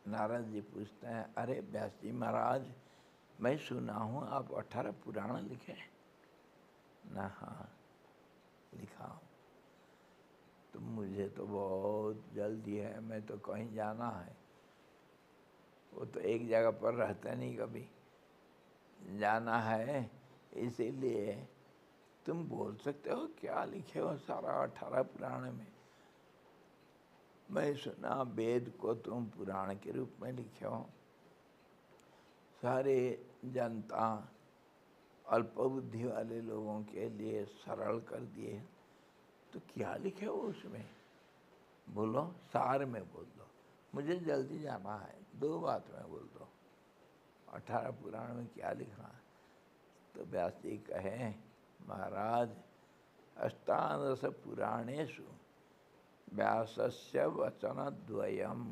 नारद जी पूछते हैं, अरे व्यास जी महाराज, मैं सुना हूँ आप 18 पुराण लिखे? ना, हाँ लिखा हूँ। तो मुझे तो बहुत जल्दी है, मैं तो कहीं जाना है। वो तो एक जगह पर रहते नहीं, कभी जाना है, इसीलिए तुम बोल सकते हो क्या लिखे हो सारा 18 पुराण में? मैं सुना वेद को तुम पुराण के रूप में लिखे हो, सारे जनता अल्पबुद्धि वाले लोगों के लिए सरल कर दिए, तो क्या लिखे हो उसमें? बोलो, सार में बोल दो, मुझे जल्दी जाना है, 2 बात में बोल दो, 18 पुराण में क्या लिखा है? तो व्यास जी कहे, महाराज, अष्टादश पुराणेषु व्यासस्य वचन द्वयम,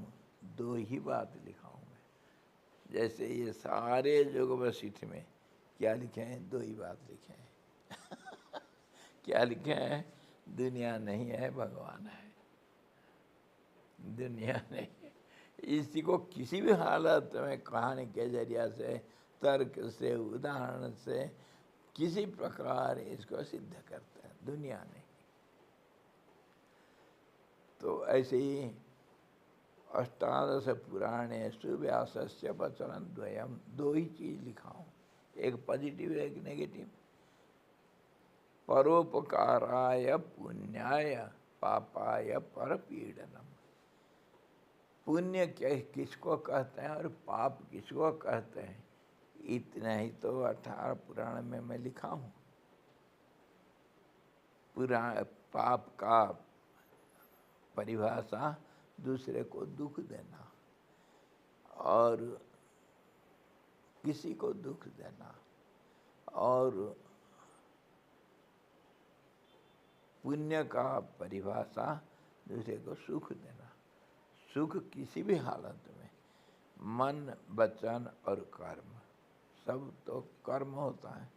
2 ही बात लिखा हूँ मैं। जैसे ये सारे युग वशिष्ठ में क्या लिखे हैं? 2 ही बात लिखे हैं। क्या लिखे हैं? दुनिया नहीं है, भगवान है। दुनिया नहीं है। इसी को किसी भी हालत में कहानी के जरिया से, तर्क से, उदाहरण से, किसी प्रकार इसको सिद्ध करते हैं, दुनिया नहीं। तो ऐसे ही अष्टादश पुराणेषु व्यासस्य वचनं द्वयम, 2 ही चीज लिखा हूँ, एक पॉजिटिव एक नेगेटिव। परोपकाराय पुण्याय पापाय परपीडनम। पुण्य किसको कहते हैं और पाप किसको कहते हैं, इतना ही तो 18 पुराण में मैं लिखा हूँ। पाप का परिभाषा दूसरे को दुख देना और किसी को दुख देना, और पुण्य का परिभाषा दूसरे को सुख देना। सुख किसी भी हालत में, मन, वचन और कर्म, सब तो कर्म होता है।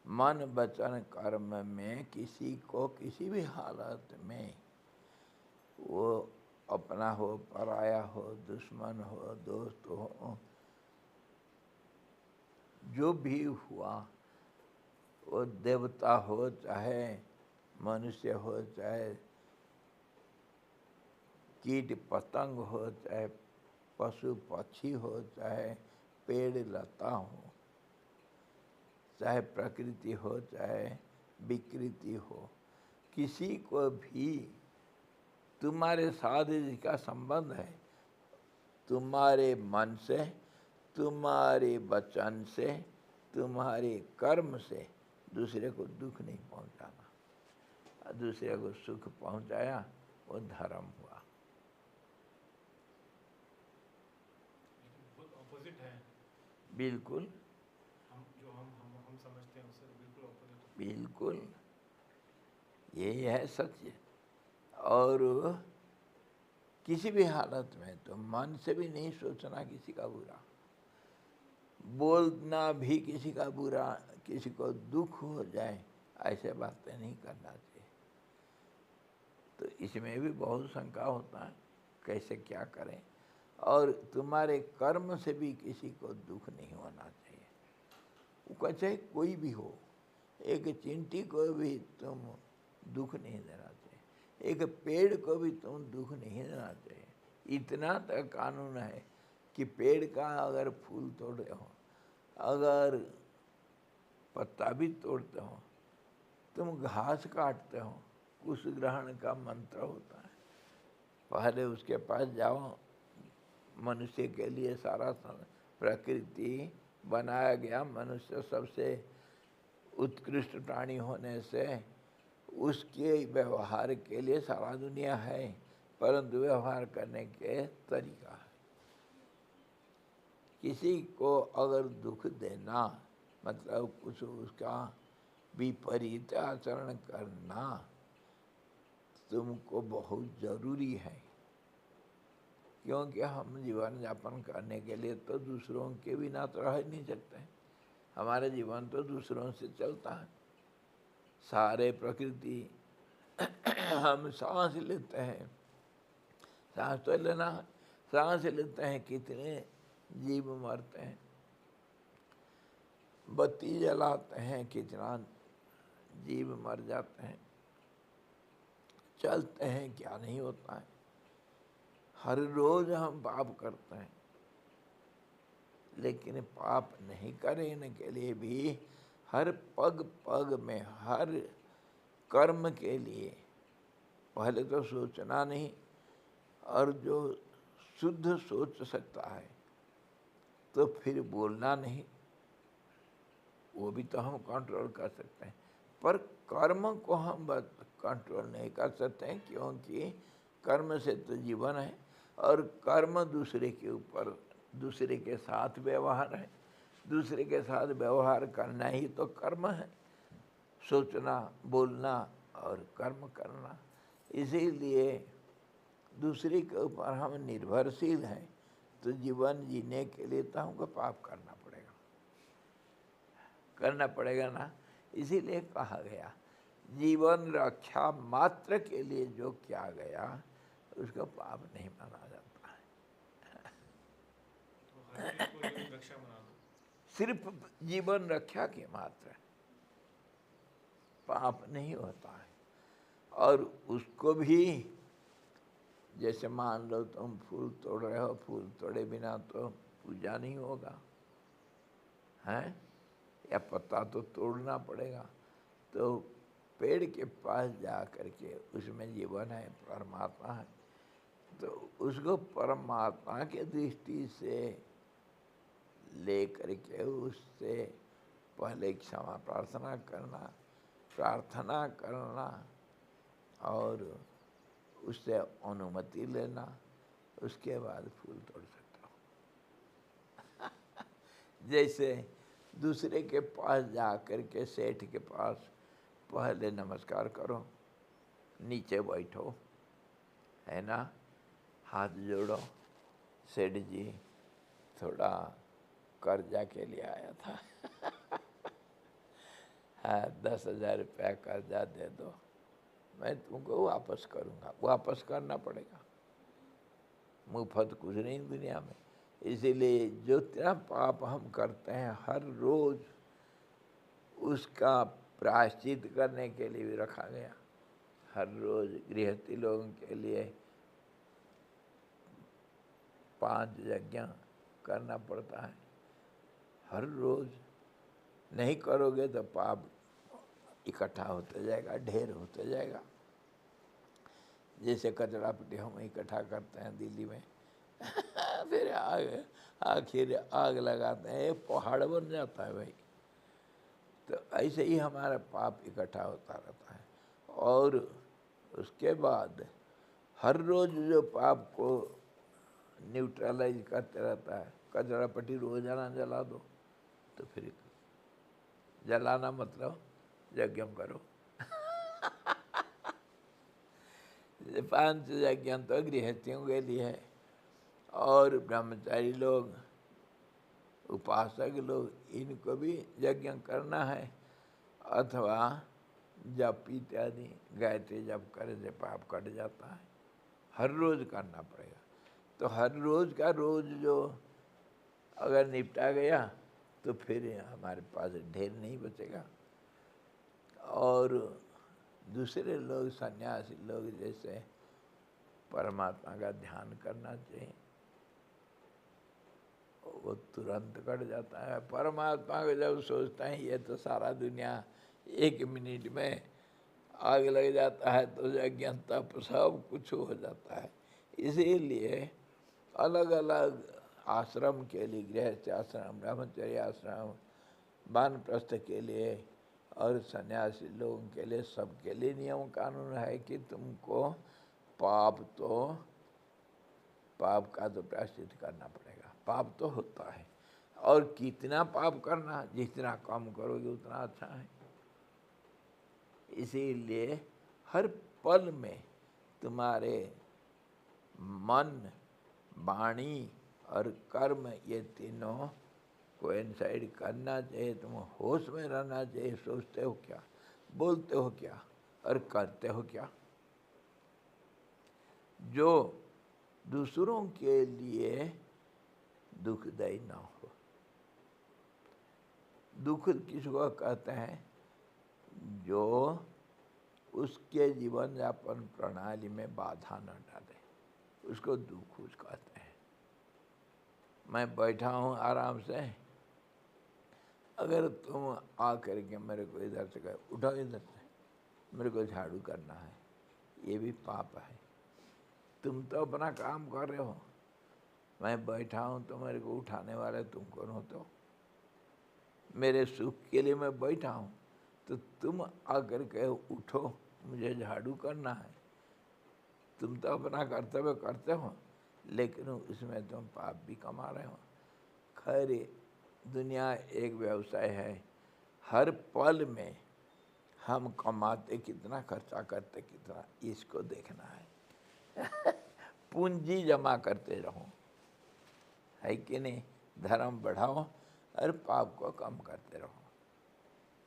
मन, वचन, कर्म में किसी को किसी भी हालत में, वो अपना हो, पराया हो, दुश्मन हो, दोस्त हो, जो भी हुआ, वो देवता हो चाहे मनुष्य हो, चाहे कीट पतंग हो, चाहे पशु पक्षी हो, चाहे पेड़ लता हो, चाहे प्रकृति हो, चाहे विकृति हो, किसी को भी तुम्हारे साथ जिसका संबंध है, तुम्हारे मन से, तुम्हारे वचन से, तुम्हारे कर्म से दूसरे को दुख नहीं पहुंचाना। दूसरे को सुख पहुंचाया, वो धर्म हुआ। ऑपोजिट है बिल्कुल, हम समझते हैं उससे बिल्कुल ऑपोजिट। बिल्कुल यही है सत्य। और किसी भी हालत में तो मन से भी नहीं सोचना किसी का बुरा, बोलना भी किसी का बुरा, किसी को दुख हो जाए ऐसे बातें नहीं करना चाहिए। तो इसमें भी बहुत शंका होता है, कैसे क्या करें। और तुम्हारे कर्म से भी किसी को दुख नहीं होना चाहिए, वो चाहे कोई भी हो। एक चींटी को भी तुम दुख नहीं देना चाहिए, एक पेड़ को भी तुम दुख नहीं देना चाहिए। इतना तक कानून है कि पेड़ का अगर फूल तोड़ते हो, अगर पत्ता भी तोड़ते हो, तुम घास काटते हो, कुश ग्रहण का मंत्र होता है। पहले उसके पास जाओ। मनुष्य के लिए सारा प्रकृति बनाया गया, मनुष्य सबसे उत्कृष्ट प्राणी होने से उसके व्यवहार के लिए सारा दुनिया है, परंतु व्यवहार करने के तरीका है। किसी को अगर दुख देना मतलब कुछ उसका विपरीत आचरण करना तुमको बहुत ज़रूरी है, क्योंकि हम जीवन यापन करने के लिए तो दूसरों के बिना तो रह नहीं सकते। हमारा जीवन तो दूसरों से चलता है। सारे प्रकृति हम सांस लेते हैं, सांस तो लेना है, सांस लेते हैं, कितने जीव मरते हैं। बत्ती जलाते हैं, कितना जीव मर जाते हैं। चलते हैं, क्या नहीं होता है। हर रोज हम पाप करते हैं, लेकिन पाप नहीं करने के लिए भी हर पग पग में हर कर्म के लिए पहले तो सोचना नहीं, और जो शुद्ध सोच सकता है तो फिर बोलना नहीं, वो भी तो हम कंट्रोल कर सकते हैं। पर कर्म को हम कंट्रोल नहीं कर सकते हैं, क्योंकि कर्म से तो जीवन है, और कर्म दूसरे के ऊपर, दूसरे के साथ व्यवहार है। दूसरे के साथ व्यवहार करना ही तो कर्म है, सोचना, बोलना और कर्म करना। इसीलिए दूसरे के ऊपर हम निर्भरशील हैं, तो जीवन जीने के लिए तो हमको पाप करना पड़ेगा ना। इसीलिए कहा गया जीवन रक्षा मात्र के लिए जो किया गया उसको पाप नहीं माना जाता है। तो हर चीज को जीवन रक्षा बना दो। सिर्फ जीवन रक्षा के मात्र पाप नहीं होता है। और उसको भी, जैसे मान लो तुम फूल तोड़ रहे हो, फूल तोड़े बिना तो पूजा नहीं होगा, हैं? या पत्ता तो तोड़ना पड़ेगा। तो पेड़ के पास जा कर के उसमें जीवन है, परमात्मा है, तो उसको परमात्मा के दृष्टि से ले करके उससे पहले क्षमा प्रार्थना करना और उससे अनुमति लेना, उसके बाद फूल तोड़ सकता हूँ। जैसे दूसरे के पास जा कर के सेठ के पास पहले नमस्कार करो, नीचे बैठो, है ना, हाथ जोड़ो, सेठ जी थोड़ा कर्जा के लिए आया था, हाँ 10,000 रुपया कर्जा दे दो, मैं तुमको वापस करूँगा। वापस करना पड़ेगा, मुफ्त कुछ नहीं दुनिया में। इसीलिए जो तेरा पाप हम करते हैं हर रोज उसका प्रायश्चित करने के लिए भी रखा गया। हर रोज गृहस्थी लोगों के लिए 5 यज्ञ करना पड़ता है। हर रोज नहीं करोगे तो पाप इकट्ठा होता जाएगा, ढेर होता जाएगा। जैसे कचरा पट्टी हम इकट्ठा करते हैं दिल्ली में फिर आखिर आग लगाते हैं, पहाड़ बन जाता है भाई। तो ऐसे ही हमारा पाप इकट्ठा होता रहता है। और उसके बाद हर रोज जो पाप को न्यूट्रलाइज करते रहता है, कचरा पट्टी रोजाना जला दो, तो फिर जलाना मतलब यज्ञ करो। 5 यज्ञ तो गृहस्थियों के लिए है, और ब्रह्मचारी लोग, उपासक लोग, इनको भी यज्ञ करना है। अथवा जप इत्यादि गायत्री जप करे से पाप कट जाता है। हर रोज करना पड़ेगा। तो हर रोज का रोज जो अगर निपटा गया तो फिर हमारे पास ढेर नहीं बचेगा। और दूसरे लोग, सन्यासी लोग जैसे परमात्मा का ध्यान करना चाहिए, वो तुरंत कट जाता है। परमात्मा को जब सोचते हैं ये तो सारा दुनिया 1 मिनट में आग लग जाता है, तो यज्ञ तप सब कुछ हो जाता है। इसीलिए अलग अलग आश्रम के लिए, गृहस्थ आश्रम, ब्रह्मचर्य आश्रम, वानप्रस्थ के लिए और सन्यासी लोगों के लिए, सबके लिए नियम कानून है कि तुमको पाप का तो प्रायश्चित करना पड़ेगा। पाप तो होता है। और कितना पाप करना, जितना कम करोगे उतना अच्छा है। इसीलिए हर पल में तुम्हारे मन, वाणी और कर्म, ये तीनों कोइंसाइड करना चाहिए। तुम होश में रहना चाहिए। सोचते हो क्या, बोलते हो क्या और करते हो क्या। जो दूसरों के लिए दुखदायी ना हो। दुख किसको कहते हैं? जो उसके जीवन यापन प्रणाली में बाधा न डाले, उसको दुख कहते हैं। मैं बैठा हूँ आराम से, अगर तुम आ करके मेरे को इधर से कहे उठो इधर से, मेरे को झाड़ू करना है, ये भी पाप है। तुम तो अपना काम कर रहे हो, मैं बैठा हूँ तो मेरे को उठाने वाले तुम कौन हो? तो मेरे सुख के लिए मैं बैठा हूँ, तो तुम आकर के उठो, मुझे झाड़ू करना है। तुम तो अपना कर्तव्य करते हो, लेकिन इसमें तुम पाप भी कमा रहे हो। खैर, दुनिया एक व्यवसाय है। हर पल में हम कमाते कितना, खर्चा करते कितना, इसको देखना है। पूंजी जमा करते रहो, है कि नहीं? धर्म बढ़ाओ और पाप को कम करते रहो,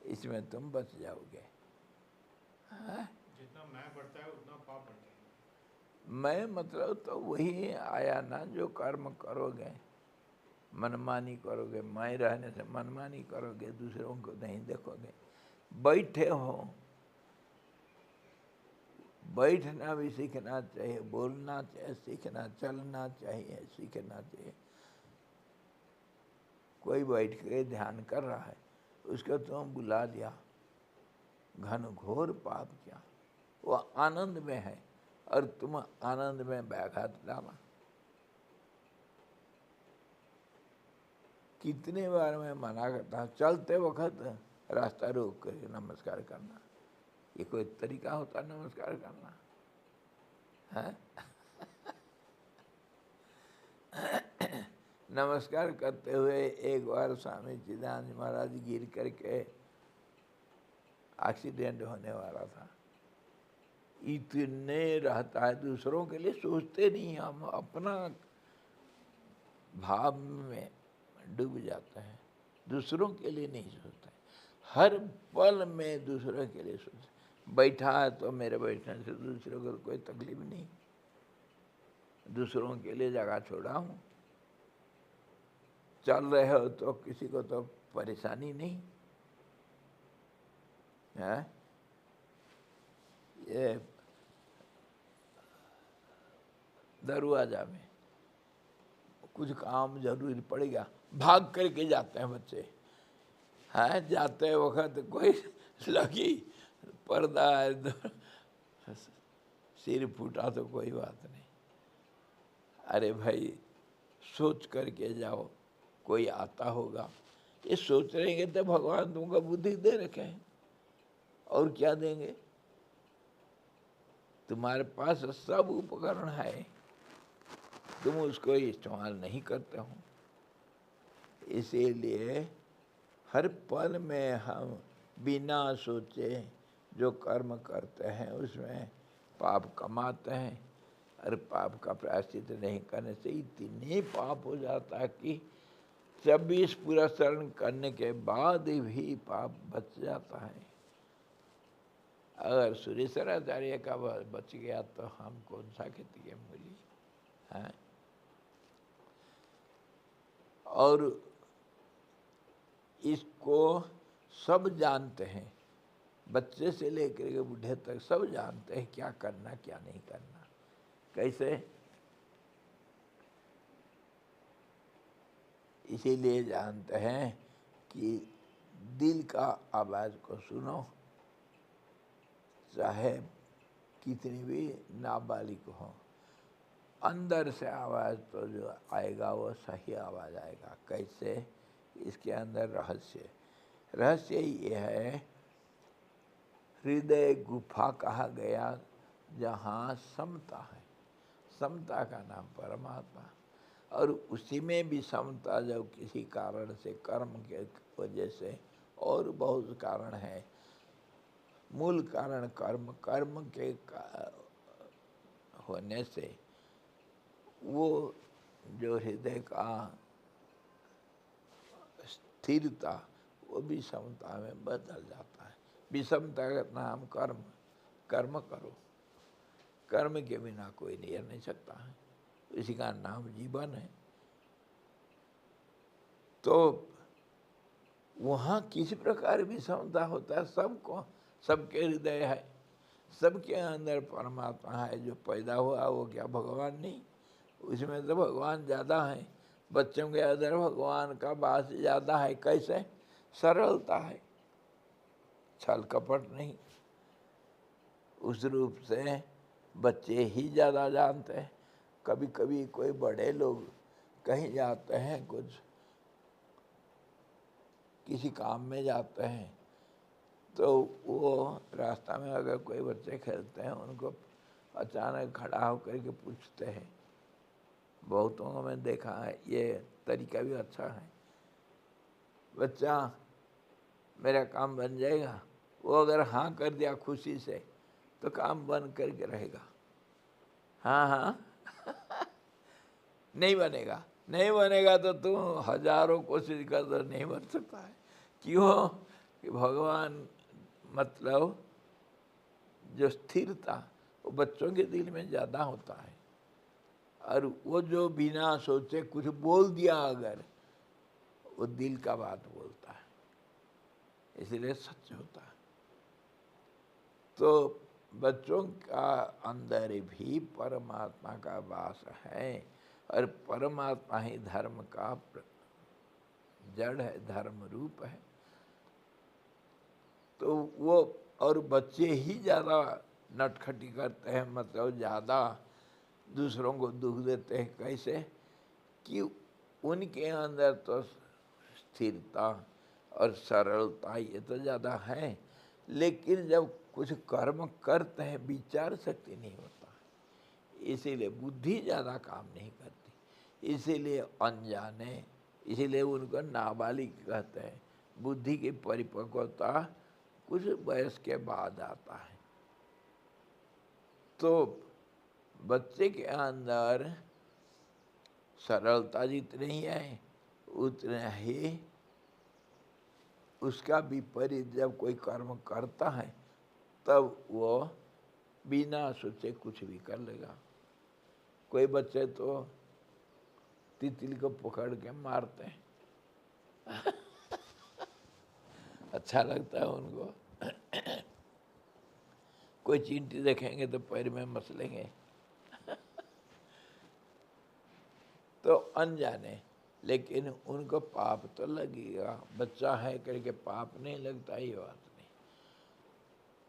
इसमें तुम बच जाओगे। हाँ? जितना मैं बढ़ता है उतना पाप बढ़ता है। मैं मतलब तो वही आया ना, जो कर्म करोगे, मनमानी करोगे, मैं रहने से मनमानी करोगे, दूसरों को नहीं देखोगे। बैठे हो, बैठना भी सीखना चाहिए, बोलना चाहिए सीखना, चलना चाहिए सीखना चाहिए। कोई बैठ के ध्यान कर रहा है, उसको तुम बुला दिया, घनघोर पाप किया। वो आनंद में है और तुम आनंद में व्याघात डाला। कितने बार मैं मना करता हूँ, चलते वक्त रास्ता रोक कर नमस्कार करना। ये कोई तरीका होता नमस्कार करना है? नमस्कार करते हुए एक बार स्वामी चिदानंद महाराज गिर करके एक्सीडेंट होने वाला था। इतने रहता है, दूसरों के लिए सोचते नहीं, हम अपना भाव में डूब जाते हैं, दूसरों के लिए नहीं सोचते। हर पल में दूसरों के लिए सोचते। बैठा है तो मेरे बैठने से दूसरों को कोई तकलीफ नहीं, दूसरों के लिए जगह छोड़ा हूँ। चल रहे हो तो किसी को तो परेशानी नहीं है। ये दरवाजा में कुछ काम जरूरी पड़ेगा, भाग करके जाते हैं बच्चे। हैं, जाते वक्त कोई लगी पर्दा है, सिर फूटा तो कोई बात नहीं। अरे भाई, सोच करके जाओ, कोई आता होगा। ये सोच रहेंगे तो भगवान तुमको बुद्धि दे रखे हैं, और क्या देंगे? तुम्हारे पास सब उपकरण है, तुम उसको इस्तेमाल नहीं करते हो। इसीलिए हर पल में हम बिना सोचे जो कर्म करते हैं उसमें पाप कमाते हैं, और पाप का प्रायश्चित नहीं करने से इतने पाप हो जाता है कि 26 पूरा शरण करने के बाद भी पाप बच जाता है। अगर सुरेश्वराचार्य का बच गया तो हम कौन सा खेती के मूली हैं? और इसको सब जानते हैं, बच्चे से लेकर के बूढ़े तक सब जानते हैं क्या करना क्या नहीं करना। कैसे? इसीलिए जानते हैं कि दिल का आवाज़ को सुनो, चाहे कितनी भी नाबालिग हो, अंदर से आवाज़ तो जो आएगा वो सही आवाज़ आएगा। कैसे? इसके अंदर रहस्य ये है, हृदय गुफा कहा गया जहाँ समता है, समता का नाम परमात्मा। और उसी में भी समता जब किसी कारण से, कर्म के वजह से, और बहुत कारण है, मूल कारण कर्म, कर्म के होने से वो जो हृदय का स्थिरता वो भी समता में बदल जाता है। विषमता का नाम कर्म, कर्म करो, कर्म के बिना कोई नहीं रह नहीं सकता है, इसी का नाम जीवन है। तो वहाँ किसी प्रकार विषमता होता है, सबको, सबके हृदय है, सबके अंदर परमात्मा है जो पैदा हुआ, वो क्या भगवान नहीं, उसमें तो भगवान ज़्यादा है, बच्चों के अंदर भगवान का वास ज़्यादा है। कैसे? सरलता है, छल कपट नहीं। उस रूप से बच्चे ही ज़्यादा जानते हैं। कभी कभी कोई बड़े लोग कहीं जाते हैं, कुछ किसी काम में जाते हैं, तो वो रास्ता में अगर कोई बच्चे खेलते हैं, उनको अचानक खड़ा होकर के पूछते हैं। बहुतों को मैं देखा है, ये तरीका भी अच्छा है। बच्चा, मेरा काम बन जाएगा? वो अगर हाँ कर दिया खुशी से, तो काम बन करके रहेगा। हाँ हाँ नहीं बनेगा, नहीं बनेगा तो तुम हजारों कोशिश कर दो, नहीं बन सकता है। क्यों? कि भगवान मतलब जो स्थिरता वो बच्चों के दिल में ज़्यादा होता है, और वो जो बिना सोचे कुछ बोल दिया अगर, वो दिल का बात बोलता है, इसलिए सच होता है। तो बच्चों का अंदर भी परमात्मा का वास है, और परमात्मा ही धर्म का जड़ है, धर्म रूप है। तो वो, और बच्चे ही ज़्यादा नटखटी करते हैं, मतलब ज़्यादा दूसरों को दुख देते हैं। कैसे? कि उनके अंदर तो स्थिरता और सरलता ये तो ज़्यादा है, लेकिन जब कुछ कर्म करते हैं विचार शक्ति नहीं होता, इसीलिए बुद्धि ज़्यादा काम नहीं करती, इसीलिए अनजाने, इसीलिए उनको नाबालिग कहते हैं। बुद्धि की परिपक्वता कुछ वयस के बाद आता है। तो बच्चे के अंदर सरलता जितनी ही है, उतना ही उसका विपरीत जब कोई कर्म करता है, तब वो बिना सोचे कुछ भी कर लेगा। कोई बच्चे तो तितली को पकड़ के मारते हैं अच्छा लगता है उनको। कोई चींटी देखेंगे तो पैर में मसलेंगे तो अनजाने, लेकिन उनको पाप तो लगेगा। बच्चा है करके पाप नहीं लगता, ये बात नहीं।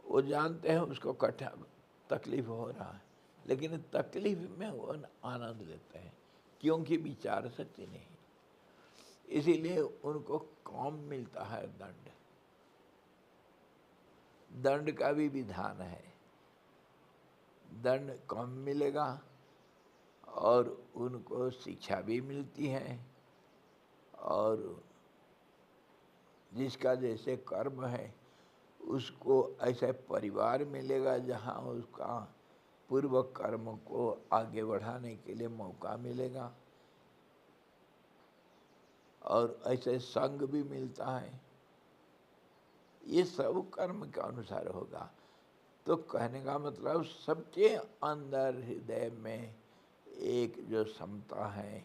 वो जानते हैं उसको तकलीफ हो रहा है, लेकिन तकलीफ में वो आनंद लेते हैं, क्योंकि विचार शक्ति नहीं, इसीलिए उनको कम मिलता है दंड। दंड का भी विधान है, दंड कम मिलेगा और उनको शिक्षा भी मिलती है, और जिसका जैसे कर्म है उसको ऐसा परिवार मिलेगा जहाँ उसका पूर्व कर्म को आगे बढ़ाने के लिए मौका मिलेगा, और ऐसे संग भी मिलता है। ये सब कर्म के अनुसार होगा। तो कहने का मतलब सबके अंदर हृदय में एक जो समता है,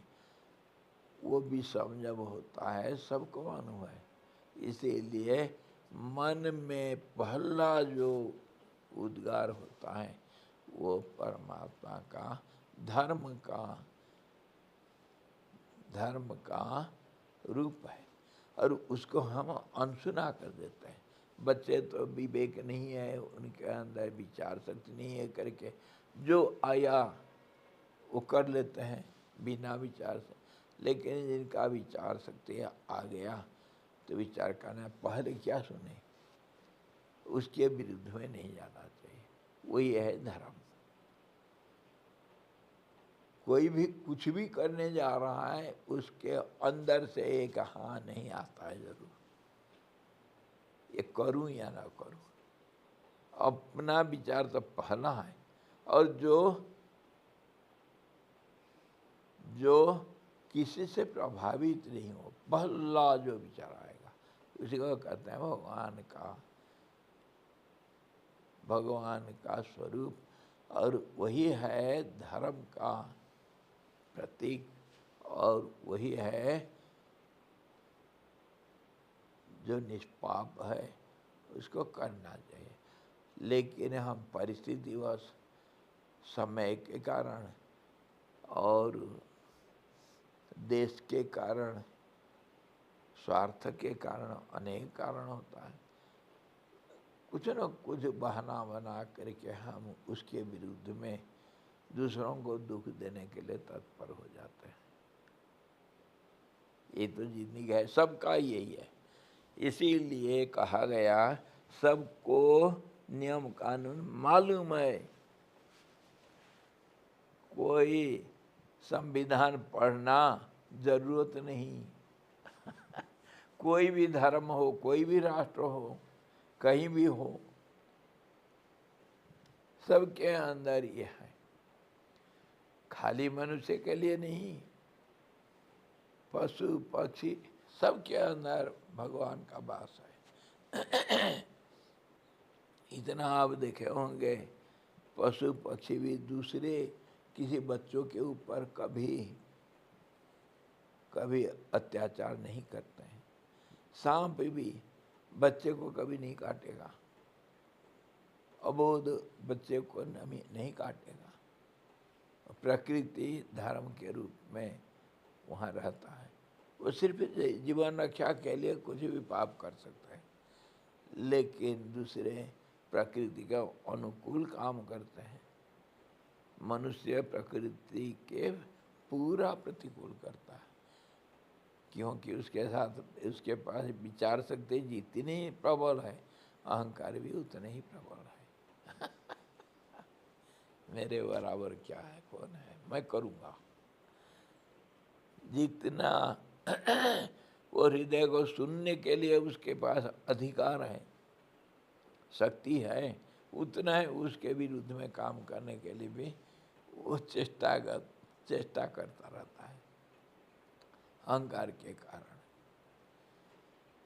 वो भी सम जब होता है सबको अनुभव है। इसीलिए मन में पहला जो उद्गार होता है वो परमात्मा का, धर्म का रूप है, और उसको हम अनसुना कर देते हैं। बच्चे तो विवेक नहीं है, उनके अंदर विचार शक्ति नहीं है करके जो आया वो कर लेते हैं बिना विचार से। लेकिन जिनका विचार शक्ति आ गया तो विचार करना, पहले क्या सुने, उसके विरुद्ध में नहीं जाना चाहिए। वही है धर्म। कोई भी कुछ भी करने जा रहा है उसके अंदर से एक हाँ नहीं आता है जरूर, ये करूं या ना करूं। अपना विचार तो पहला है, और जो किसी से प्रभावित नहीं हो, पहला जो विचार आएगा उसी को कहते हैं भगवान का स्वरूप। और वही है धर्म का प्रतीक, और वही है जो निष्पाप है, उसको करना चाहिए। लेकिन हम परिस्थितिवश, समय के कारण और देश के कारण, स्वार्थ के कारण, अनेक कारण होता है, कुछ न कुछ बहाना बना करके हम उसके विरुद्ध में दूसरों को दुख देने के लिए तत्पर हो जाते हैं। ये तो जिंदगी है, सबका यही है। इसीलिए कहा गया सबको नियम कानून मालूम है। कोई संविधान पढ़ना जरूरत नहीं। कोई भी धर्म हो, कोई भी राष्ट्र हो, कहीं भी हो, सबके अंदर ये है। खाली मनुष्य के लिए नहीं, पशु पक्षी सबके अंदर भगवान का वास है। इतना आप देखे होंगे, पशु पक्षी भी दूसरे किसी बच्चों के ऊपर कभी अत्याचार नहीं करते हैं। सांप भी बच्चे को कभी नहीं काटेगा, अबोध बच्चे को नहीं काटेगा। प्रकृति धर्म के रूप में वहाँ रहता है। वो सिर्फ जीवन रक्षा के लिए कुछ भी पाप कर सकता है, लेकिन दूसरे प्रकृति का अनुकूल काम करते हैं। मनुष्य प्रकृति के पूरा प्रतिकूल करता है, क्योंकि उसके साथ उसके पास विचार शक्ति जितनी प्रबल है, अहंकार भी उतना ही प्रबल है। मेरे बराबर क्या है, कौन है, मैं करूँगा। जितना वो हृदय को सुनने के लिए उसके पास अधिकार है, शक्ति है, उतना ही उसके विरुद्ध में काम करने के लिए भी वो चेष्टा करता रहता है, अहंकार के कारण।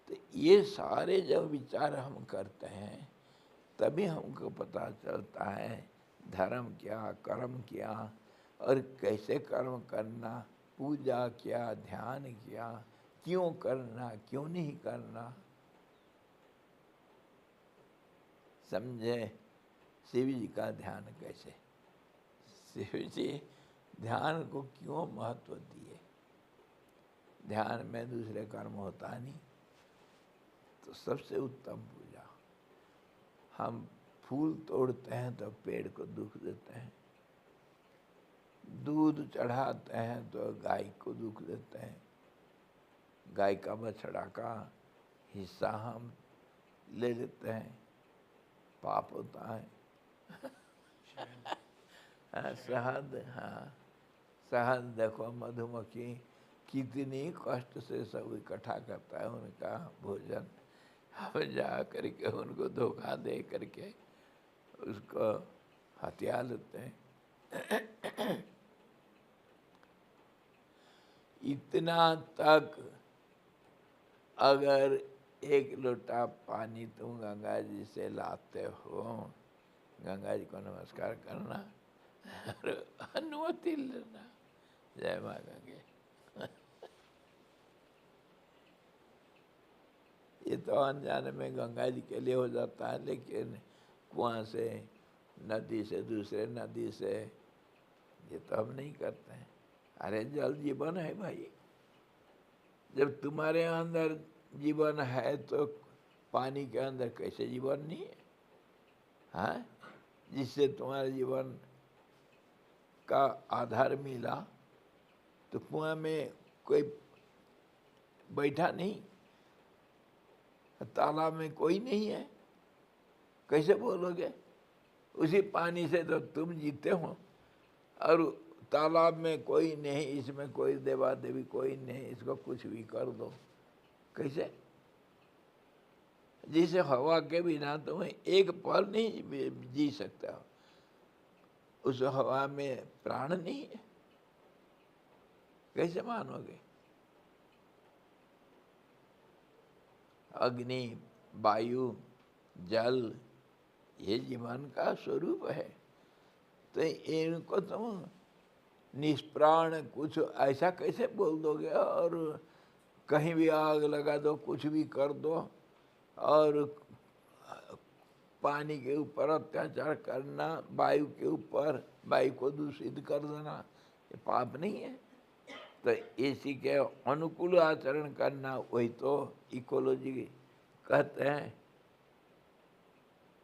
तो ये सारे जब विचार हम करते हैं, तभी हमको पता चलता है धर्म क्या, कर्म क्या, और कैसे कर्म करना, पूजा क्या, ध्यान क्या, क्यों करना, क्यों नहीं करना। समझे? शिव जी का ध्यान कैसे, शिव जी ध्यान को क्यों महत्व दिए। ध्यान में दूसरे कर्म होता नहीं, तो सबसे उत्तम पूजा। हम फूल तोड़ते हैं तो पेड़ को दुख देते हैं, दूध चढ़ाते हैं तो गाय को दुख देते हैं, गाय का बछड़ा का हिस्सा हम ले लेते हैं, पाप होता है। शहद, हाँ शहद देखो, मधुमक्खी कितनी कष्ट से सब इकट्ठा करता है उनका भोजन, हम जा करके उनको धोखा दे करके उसको हत्या लेते हैं। इतना तक अगर एक लोटा पानी तुम गंगा जी से लाते हो, गंगा जी को नमस्कार करना और अनुमति लेना, जय माँ गंगे। ये तो अनजाने में गंगा जी के लिए हो जाता है, लेकिन कुआं से, नदी से, दूसरे नदी से, ये तो हम नहीं करते हैं। अरे जल जीवन है भाई, जब तुम्हारे अंदर जीवन है तो पानी के अंदर कैसे जीवन नहीं है? हाँ, जिससे तुम्हारे जीवन का आधार मिला, तो कुआं में कोई बैठा नहीं, तालाब में कोई नहीं है, कैसे बोलोगे? उसी पानी से तो तुम जीते हो, और तालाब में कोई नहीं, इसमें कोई देवा देवी कोई नहीं, इसको कुछ भी कर दो। कैसे? जिसे हवा के बिना तुम एक पल नहीं जी सकता, उस हवा में प्राण नहीं है, कैसे मानोगे? अग्नि, वायु, जल, ये जीवन का स्वरूप है। तो इनको तुम निष्प्राण कुछ ऐसा कैसे बोल दोगे? और कहीं भी आग लगा दो, कुछ भी कर दो, और पानी के ऊपर अत्याचार करना, वायु के ऊपर, वायु को दूषित कर देना, ये पाप नहीं है? तो इसी के अनुकूल आचरण करना, वही तो इकोलॉजी कहते हैं।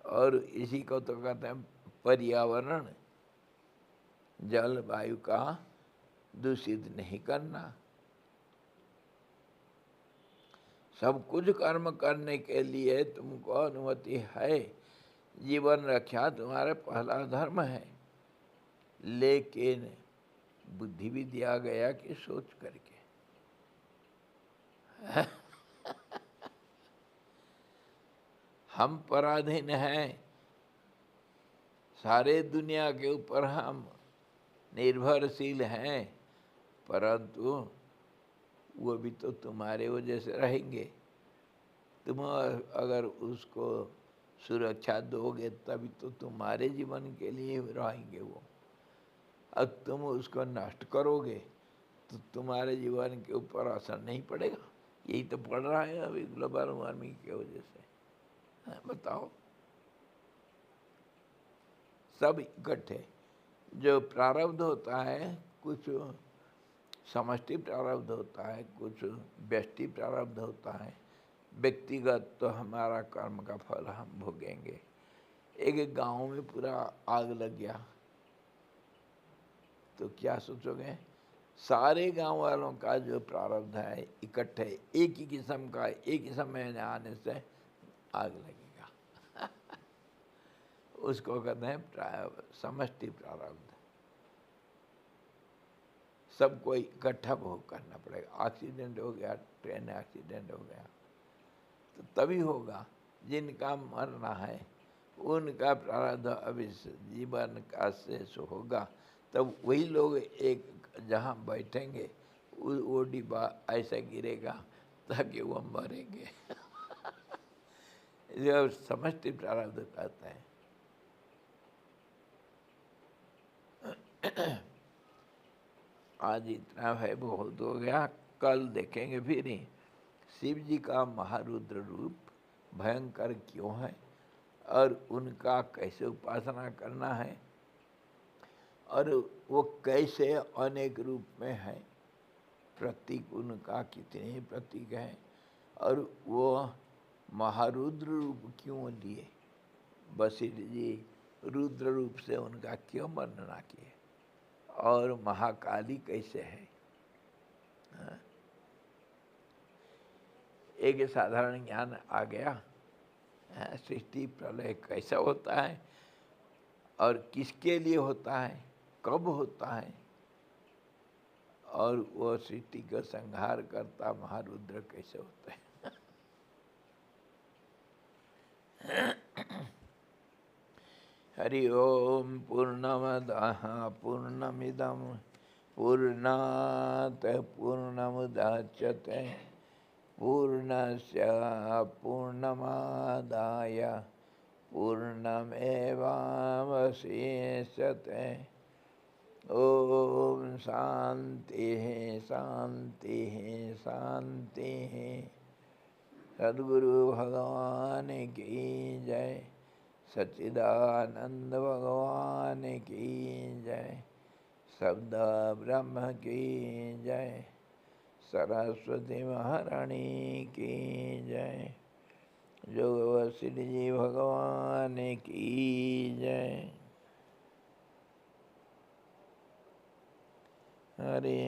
और इसी को तो कहते हैं पर्यावरण, जल वायु का दूषित नहीं करना। सब कुछ कर्म करने के लिए तुमको अनुमति है, जीवन रक्षा तुम्हारा पहला धर्म है, लेकिन बुद्धि भी दिया गया कि सोच करके। हम पराधीन हैं, सारे दुनिया के ऊपर हम निर्भरशील हैं, परंतु वो भी तो तुम्हारे वजह से रहेंगे। तुम अगर उसको सुरक्षा दोगे तभी तो तुम्हारे जीवन के लिए रहेंगे वो। अब तुम उसको नष्ट करोगे तो तुम्हारे जीवन के ऊपर असर नहीं पड़ेगा। यही तो पड़ रहा है अभी ग्लोबल वार्मिंग की वजह से। हाँ, बताओ। सब इकट्ठे जो प्रारब्ध होता है, कुछ समष्टि प्रारब्ध होता है, कुछ व्यष्टि प्रारब्ध होता है। व्यक्तिगत तो हमारा कर्म का फल हम भोगेंगे। एक गांव में पूरा आग लग गया तो क्या सोचोगे? सारे गांव वालों का जो प्रारब्ध है इकट्ठे एक ही किस्म का, एक ही समय में आने से आग लगेगा। उसको कहते हैं समष्टि प्रारब्ध। सबको इकट्ठा भोग करना पड़ेगा। एक्सीडेंट हो गया, ट्रेन एक्सीडेंट हो गया तो तभी होगा। जिनका मरना है उनका प्रारब्ध अभी जीवन का शेष होगा, तब वही लोग एक जहाँ बैठेंगे वो डिब्बा ऐसा गिरेगा ताकि वो मरेंगे। जो समष्टि प्रारब्ध कहते हैं। आज इतना है, बहुत हो गया। कल देखेंगे फिर ही शिव जी का महारुद्र रूप भयंकर क्यों है और उनका कैसे उपासना करना है, और वो कैसे अनेक रूप में है, प्रतीक उनका कितने प्रतीक हैं, और वो महारुद्र रूप क्यों लिए, वशिष्ठ जी रुद्र रूप से उनका क्यों वर्णना किए, और महाकाली कैसे है। हाँ? एक साधारण ज्ञान आ गया। सृष्टि प्रलय कैसा होता है और किसके लिए होता है, कब होता है, और वो सृष्टि का संहार करता महारुद्र कैसे होता है। हरि ओम पूर्णमदः पूर्णमिदं पूर्णात् पूर्णमुदच्यते पूर्णस्य पूर्णमादाय पूर्णमेवावशिष्यते। ओम शांति शांति शांति। सद्गुरु भगवान की जय, सच्चिदानंद भगवान की जय, शब्द ब्रह्म की जय, सरस्वती महारानी की जय, जोग वशिष्ठ जी भगवान की जय। हरे